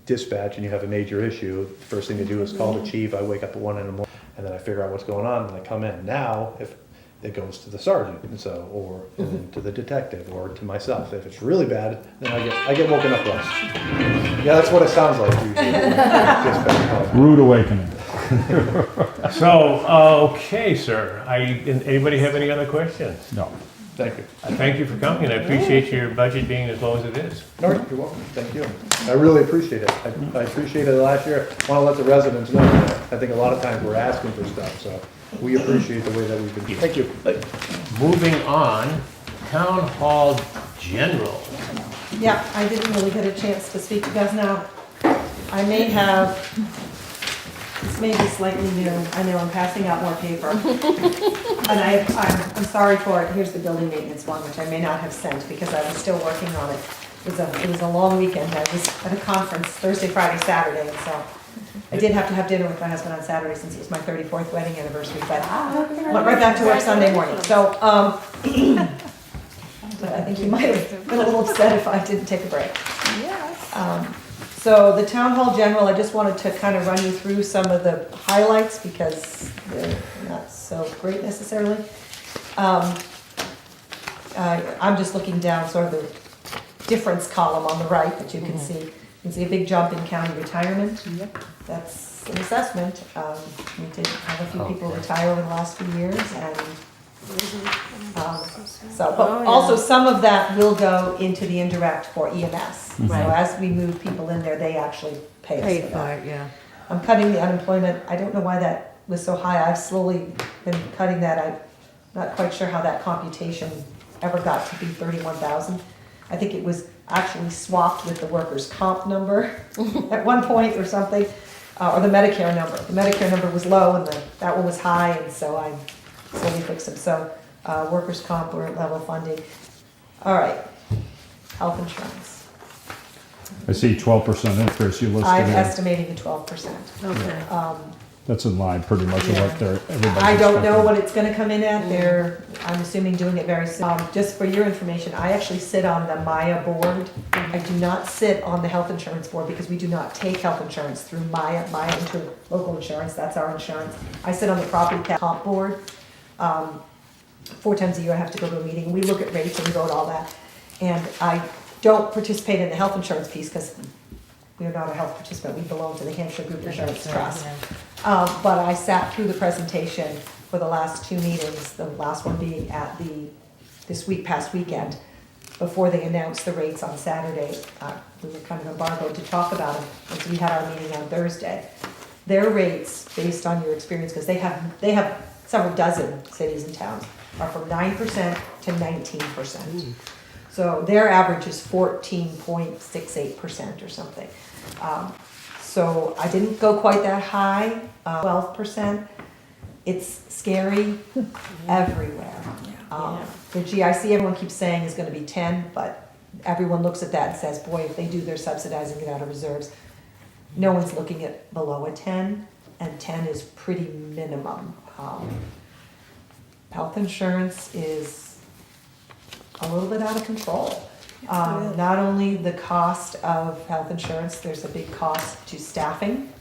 dispatch and you have a major issue. First thing to do is call the chief. I wake up at 1 in the morning and then I figure out what's going on and I come in. Now, if it goes to the sergeant, and so, or to the detective, or to myself. If it's really bad, then I get woken up less. Yeah, that's what it sounds like usually. Dispatch calls. Rude awakening. So, okay, sir, anybody have any other questions? No. Thank you. Thank you for coming, I appreciate your budget being as low as it is. No, you're welcome. Thank you. I really appreciate it. I appreciated it last year. I want to let the residents know that. I think a lot of times we're asking for stuff, so we appreciate the way that we've been. Thank you. Moving on, Town Hall General. Yeah, I didn't really get a chance to speak to you guys now. I may have, this may be slightly new, I know I'm passing out more paper. And I'm sorry for it, here's the building maintenance one, which I may not have sent because I was still working on it. It was a long weekend, I was at a conference Thursday, Friday, Saturday, and so I did have to have dinner with my husband on Saturday since it was my 34th wedding anniversary, but went right back to work Sunday morning, so, but I think he might have been a little upset if I didn't take a break. So the town hall general, I just wanted to kind of run you through some of the highlights because they're not so great necessarily. I'm just looking down sort of the difference column on the right that you can see. You can see a big jump in county retirement. That's an assessment. We did have a few people retire over the last few years and but also some of that will go into the indirect for EMS. So as we move people in there, they actually pay us for that. it, yeah. I'm cutting the unemployment. I don't know why that was so high. I've slowly been cutting that. I'm not quite sure how that computation ever got to be 31,000. I think it was actually swapped with the workers' comp number at one point or something, or the Medicare number. The Medicare number was low and that one was high, and so I slowly fixed them. So workers' comp, we're at level funding. All right, health insurance. I see 12% increase you listed I'm there. estimating a 12%. Okay. That's in line pretty much with what everybody's I don't know expecting. what it's gonna come in at, I'm assuming doing it very soon. Just for your information, I actually sit on the Maya board. I do not sit on the health insurance board because we do not take health insurance through Maya local insurance, that's our insurance. I sit on the property comp board. 4 times a year I have to go to a meeting, we look at rates and we vote all that. And don't participate in the health insurance piece because we're not a health participant, we belong to the Hampshire Group Insurance Trust. But I sat through the presentation for the last two meetings, the last one being at past weekend, before they announced the rates on Saturday. We were kind of embargoed to talk about them, and so we had our meeting on Thursday. Their rates, based on your experience, because they have several dozen cities and towns, are from 9% to 19%. So their average is 14.68% or something. So I didn't go quite that high, 12%. It's scary everywhere. The GIC, everyone keeps saying is gonna be 10, but everyone looks at that and says, boy, if they do, they're subsidizing it out of reserves. No one's looking at below a 10, and 10 is pretty minimum. Health insurance is a little bit out of control. Not only the cost of health insurance, there's a big cost to staffing.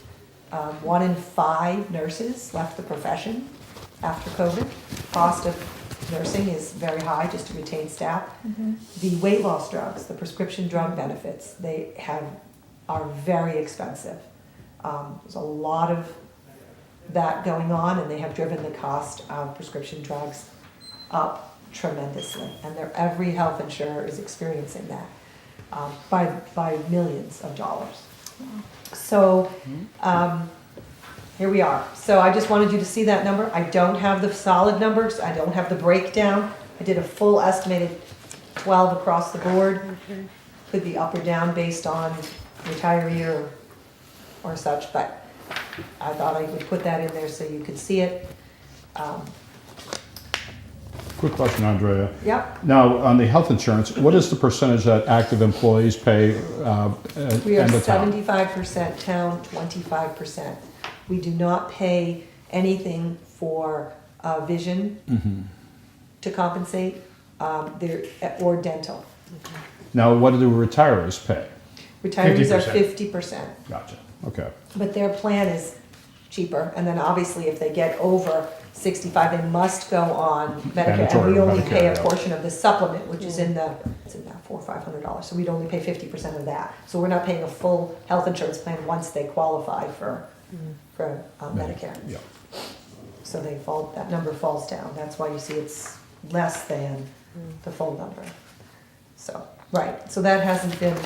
1 in 5 nurses left the profession after COVID. Cost of nursing is very high just to retain staff. The weight loss drugs, the prescription drug benefits, are very expensive. There's a lot of that going on, and they have driven the cost of prescription drugs up tremendously. And every health insurer is experiencing that by millions of dollars. So here we are. So I just wanted you to see that number. I don't have the solid numbers. I don't have the breakdown. I did a full estimated 12 across the board. Could be up or down based on retiree or such, but I thought I would put that in there so you could see it. Quick question, Andrea. Yep. Now, on the health insurance, what is the percentage that active employees pay We are in the town? 75% town, 25%. We do not pay anything for vision to compensate or dental. Now, what do the retirees pay? Retirees are 50%. 50%, Gotcha, okay. but their plan is cheaper. And then obviously if they get over 65, they must go on Medicare. And we Mandatory only pay a Medicare, yeah. portion of the supplement, which is in that $400 or $500. So we'd only pay 50% of that. So we're not paying a full health insurance plan once they qualify for Medicare. Yeah. So that number falls down. That's why you see it's less than the full number. So, right, so that hasn't been,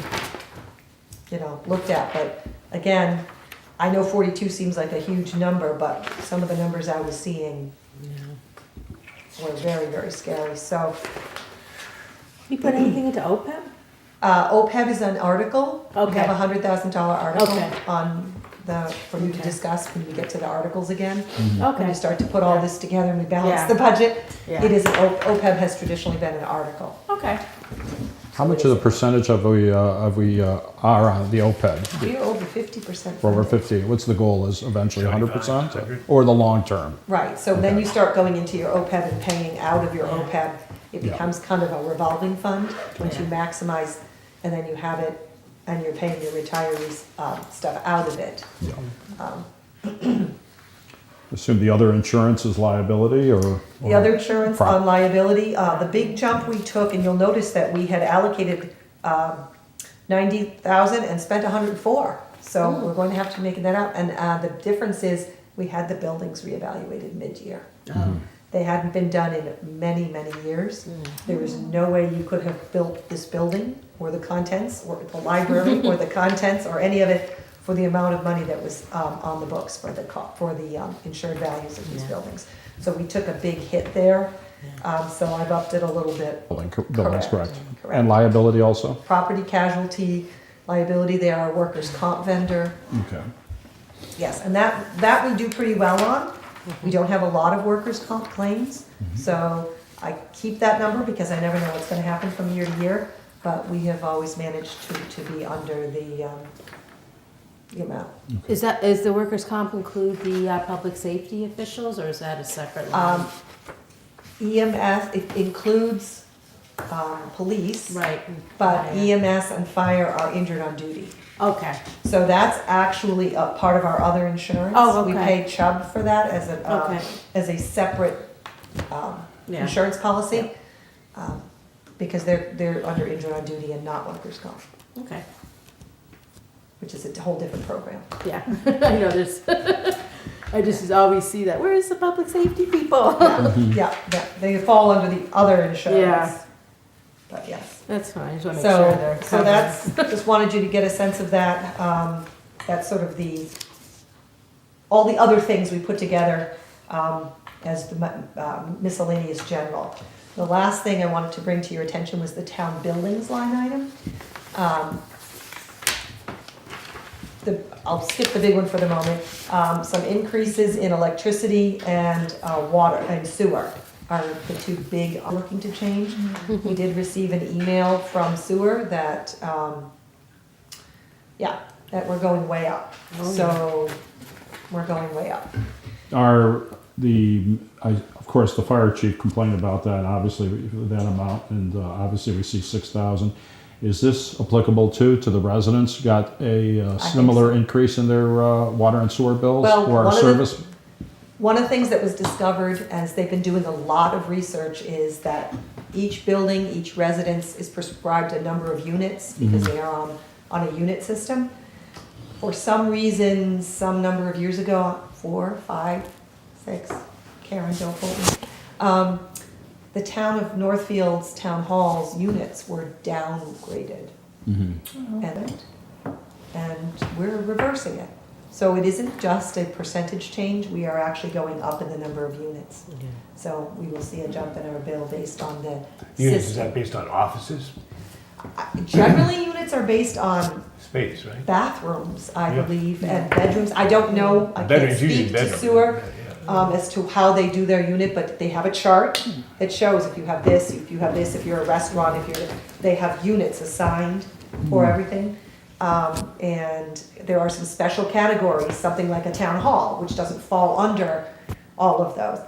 looked at, but again, I know 42 seems like a huge number, but some of the numbers I was seeing were very, very scary, so. You put anything into OPEB? OPEB is an article. We Okay. have a $100,000 article Okay. for you to discuss when we get to the articles again. When Okay. we start to put all this together and we balance Yeah. the budget, Yeah. it is, OPEB has traditionally been an article. Okay. How much of the percentage of we are on the OPEB? We're over 50%. For over 50, what's the goal, is eventually 100%? Or the long term? Right, so then Okay. you start going into your OPEB and paying out of your OPEB. It Yeah. becomes kind of a revolving fund, once you maximize, and then you have it, and you're paying your retirees stuff out of it. Assume the other insurance is liability, or? The other insurance Prop- on liability, the big jump we took, and you'll notice that we had allocated 90,000 and spent 104. So we're going to have to make that up, and the difference is, we had the buildings reevaluated mid-year. They hadn't been done in many, many years. There was no way you could have built this building, or the contents, or the library, or the contents, or any of it, for the amount of money that was on the books for the insured values of these buildings. So we took a big hit there, so I've upped it a little bit. Buildings, correct. Correct. And liability also? Property casualty, liability, they are a workers' comp vendor. Okay. Yes, and that we do pretty well on. We don't have a lot of workers' comp claims, so I keep that number because I never know what's gonna happen from year to year, but we have always managed to be under the amount. Is the workers' comp include the public safety officials, or is that a separate line? EMS, it includes police, Right. but Yeah. EMS and fire are injured on duty. Okay. So that's actually a part of our other insurance. Oh, We okay. pay Chubb for that Okay. as a separate Yeah. insurance policy. because they're under injured on duty and not workers' comp, Okay, which is a whole different program. yeah, I know there's, I just always see that, where's the public safety people? Yeah, they fall under the other insurance. Yeah. But yes. That's fine, I just wanna make sure So, they're so covered. that's, just wanted you to get a sense of that. That's sort of all the other things we put together as the miscellaneous general. The last thing I wanted to bring to your attention was the town buildings line item. I'll skip the big one for the moment. Some increases in electricity and water and sewer are the two big looking to change. We did receive an email from sewer that, that we're going way up. So we're going way up. Of course, the fire chief complained about that, obviously, that amount, and obviously we see 6,000. Is this applicable to the residents? Got a similar increase in their water and sewer bills Well, or service? One of the things that was discovered as they've been doing a lot of research is that each building, each residence is prescribed a number of units because they are on a unit system. For some reason, some number of years ago, 4, 5, 6, Karen, don't quote me, the town of Northfield's town hall's units were downgraded. And we're reversing it. So it isn't just a percentage change, we are actually going up in the number of units. So we will see a jump in our bill based on the Units, is system. that based on offices? Generally, units are based on Space, right? bathrooms, I Yeah. believe, and bedrooms. I don't know, I can't Bedrooms, usually speak to bedrooms. sewer Yeah. as to how they do their unit, but they have a chart that shows if you have this, if you have this, if you're a restaurant, they have units assigned for everything. And there are some special categories, something like a town hall, which doesn't fall under all of those.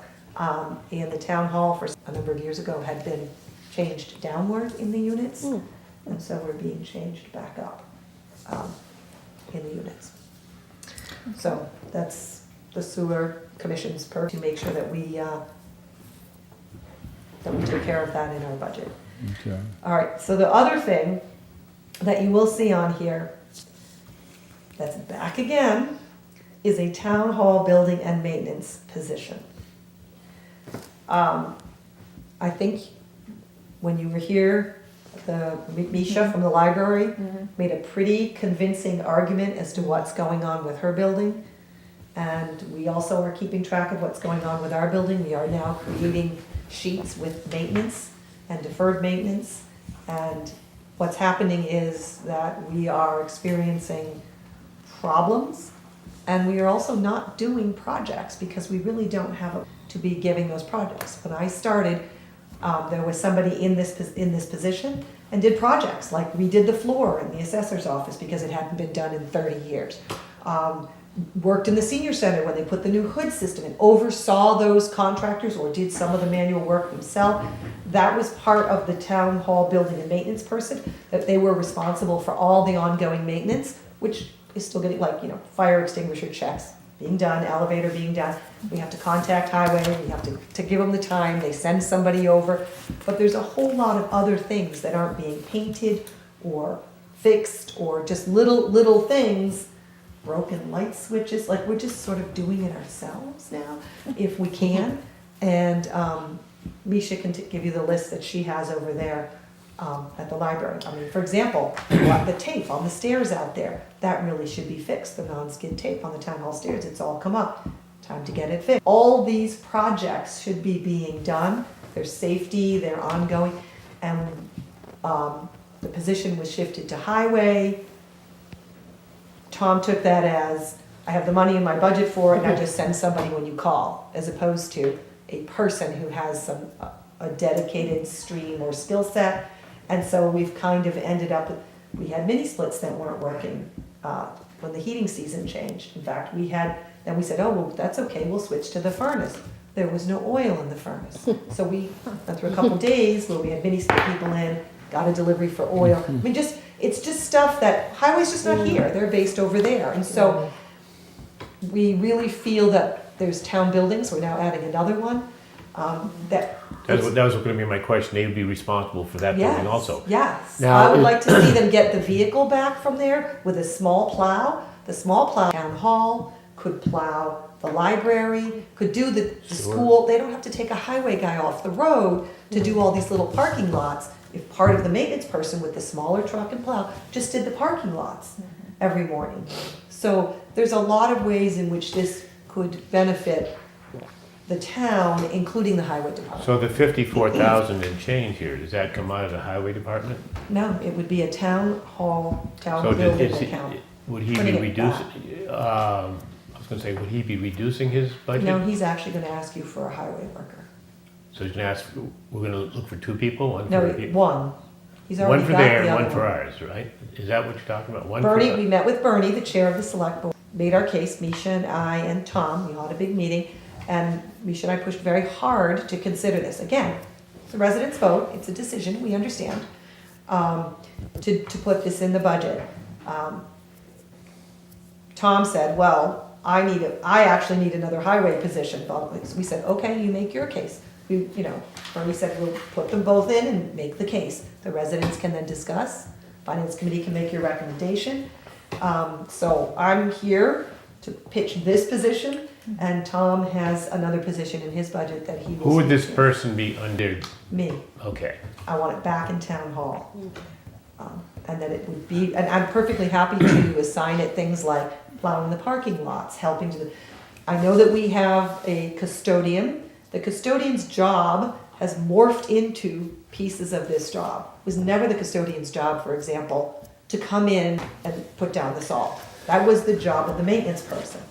And the town hall for a number of years ago had been changed downward in the units. And so we're being changed back up in the units. So that's the sewer commission's perk to make sure that we take care of that in our budget. Okay. All right, so the other thing that you will see on here, that's back again, is a town hall building and maintenance position. I think when you were here, Misha from the library made a pretty convincing argument as to what's going on with her building. And we also are keeping track of what's going on with our building. We are now creating sheets with maintenance and deferred maintenance. And what's happening is that we are experiencing problems, and we are also not doing projects because we really don't have to be giving those projects. When I started, there was somebody in this position and did projects, like redid the floor in the assessor's office because it hadn't been done in 30 years. Worked in the senior center when they put the new hood system in, oversaw those contractors or did some of the manual work himself. That was part of the town hall building and maintenance person, that they were responsible for all the ongoing maintenance, which is still getting, like, fire extinguisher checks being done, elevator being done. We have to contact highway, we have to give them the time, they send somebody over. But there's a whole lot of other things that aren't being painted or fixed, or just little things, broken light switches, like we're just sort of doing it ourselves now, if we can. And Misha can give you the list that she has over there at the library. I mean, for example, the tape on the stairs out there, that really should be fixed, the non-skid tape on the town hall stairs, it's all come up. Time to get it fixed. All these projects should be being done. They're safety, they're ongoing, and the position was shifted to highway. Tom took that as, I have the money in my budget for it, and I just send somebody when you call, as opposed to a person who has a dedicated stream or skill set. And so we've kind of ended up, we had mini splits that weren't working when the heating season changed. In fact, then we said, oh, well, that's okay, we'll switch to the furnace. There was no oil in the furnace. So we went through a couple days where we had mini split people in, got a delivery for oil. I mean, it's just stuff that, highway's just not here, they're based over there. And so we really feel that there's town buildings, we're now adding another one. That. That was gonna be my question, they would be responsible for that building Yes, also. yes. Now, I would it- like to see them get the vehicle back from there with a small plow. The small plow, town hall, could plow the library, could do the school. They don't have to take a highway guy off the road to do all these little parking lots. If part of the maintenance person with the smaller truck and plow just did the parking lots every morning. So there's a lot of ways in which this could benefit the town, including the highway department. So the 54,000 and change here, does that come out of the highway department? No, it would be a town hall, town So building is he, account. would he Putting be it back. reducing, I was gonna say, would he be reducing his budget? No, he's actually gonna ask you for a highway worker. So he's gonna ask, we're gonna look for two people, one No, for, one. He's one already for got there the and one other for one. ours, right? Is that what you're talking about? One for Bernie, us? we met with Bernie, the chair of the select board, made our case, Misha and I and Tom, we all had a big meeting, and Misha and I pushed very hard to consider this. Again, it's a resident's vote, it's a decision, we understand, to put this in the budget. Tom said, well, I actually need another highway position. So we said, okay, you make your case. Bernie said, we'll put them both in and make the case. The residents can then discuss, finance committee can make your recommendation. So I'm here to pitch this position, and Tom has another position in his budget that he will. Who would this speak to. person be under? Me. Okay. I want it back in town hall. And that it would be, and I'm perfectly happy to assign it things like plowing the parking lots, helping to, I know that we have a custodian. The custodian's job has morphed into pieces of this job. It was never the custodian's job, for example, to come in and put down the salt. That was the job of the maintenance person.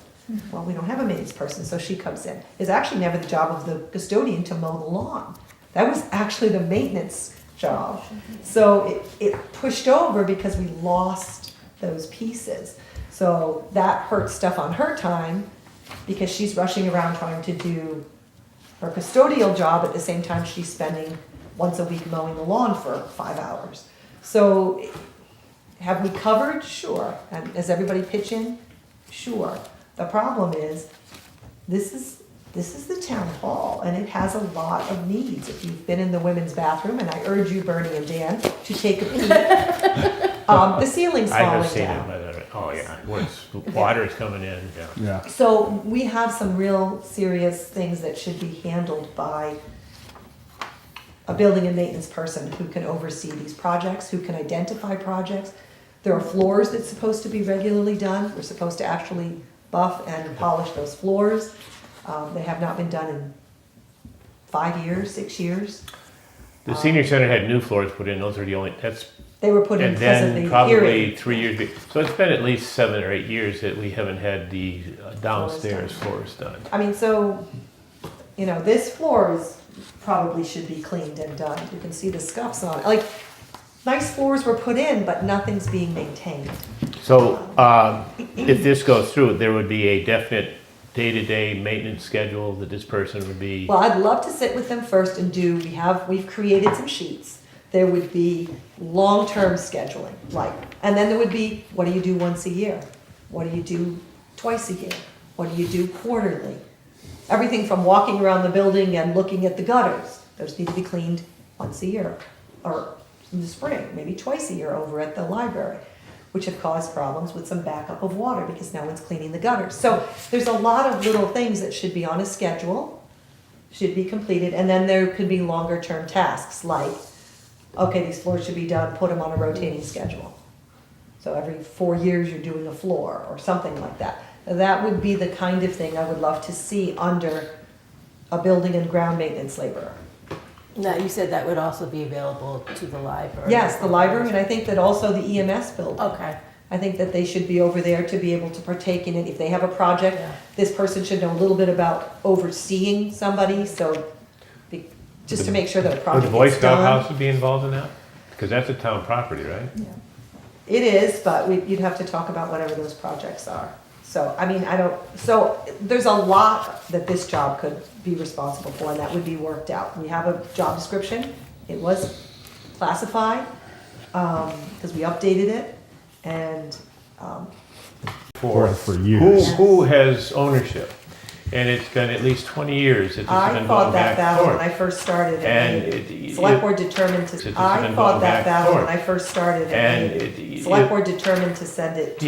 Well, we don't have a maintenance person, so she comes in. It's actually never the job of the custodian to mow the lawn. That was actually the maintenance job. So it pushed over because we lost those pieces. So that hurts stuff on her time because she's rushing around trying to do her custodial job at the same time she's spending once a week mowing the lawn for 5 hours. So have we covered? Sure. And does everybody pitch in? Sure. The problem is, this is the town hall, and it has a lot of needs. If you've been in the women's bathroom, and I urge you, Bernie and Dan, to take a peek, the ceiling's I have falling seen it, down. oh yeah, where it's, water is coming in, yeah. Yeah. So we have some real serious things that should be handled by a building and maintenance person who can oversee these projects, who can identify projects. There are floors that's supposed to be regularly done. We're supposed to actually buff and polish those floors. They have not been done in 5 years, 6 years. The senior center had new floors put in, those are the only, They were put in and because of then the probably hearing. 3 years, so it's been at least 7 or 8 years that we haven't had the downstairs floors done. I mean, so, this floor is, probably should be cleaned and done. You can see the scuffs on it. Like, nice floors were put in, but nothing's being maintained. So, if this goes through, there would be a definite day-to-day maintenance schedule that this person would be, Well, I'd love to sit with them first and we've created some sheets. There would be long-term scheduling, and then there would be, what do you do once a year? What do you do twice a year? What do you do quarterly? Everything from walking around the building and looking at the gutters. Those need to be cleaned once a year, or in the spring, maybe twice a year over at the library, which have caused problems with some backup of water because no one's cleaning the gutters. So there's a lot of little things that should be on a schedule, should be completed, and then there could be longer term tasks like, okay, these floors should be done, put them on a rotating schedule. So every 4 years you're doing a floor or something like that. That would be the kind of thing I would love to see under a building and ground maintenance laborer. Now, you said that would also be available to the library. Yes, the library, and I think that also the EMS building. Okay. I think that they should be over there to be able to partake in it. If they have a project, Yeah. this person should know a little bit about overseeing somebody, just to make sure that a would project the Boy gets Scout done. house would be involved in that? Because that's a town property, right? It is, but you'd have to talk about whatever those projects are. So, there's a lot that this job could be responsible for, and that would be worked out. We have a job description. It was classified, because we updated it, and, For years. Who has ownership? and it's been at least 20 years that this has I been fought going that back battle when and I forth. first started. And Select board determined It's to, been I going fought back that battle when and I first started. And Select board determined to send it to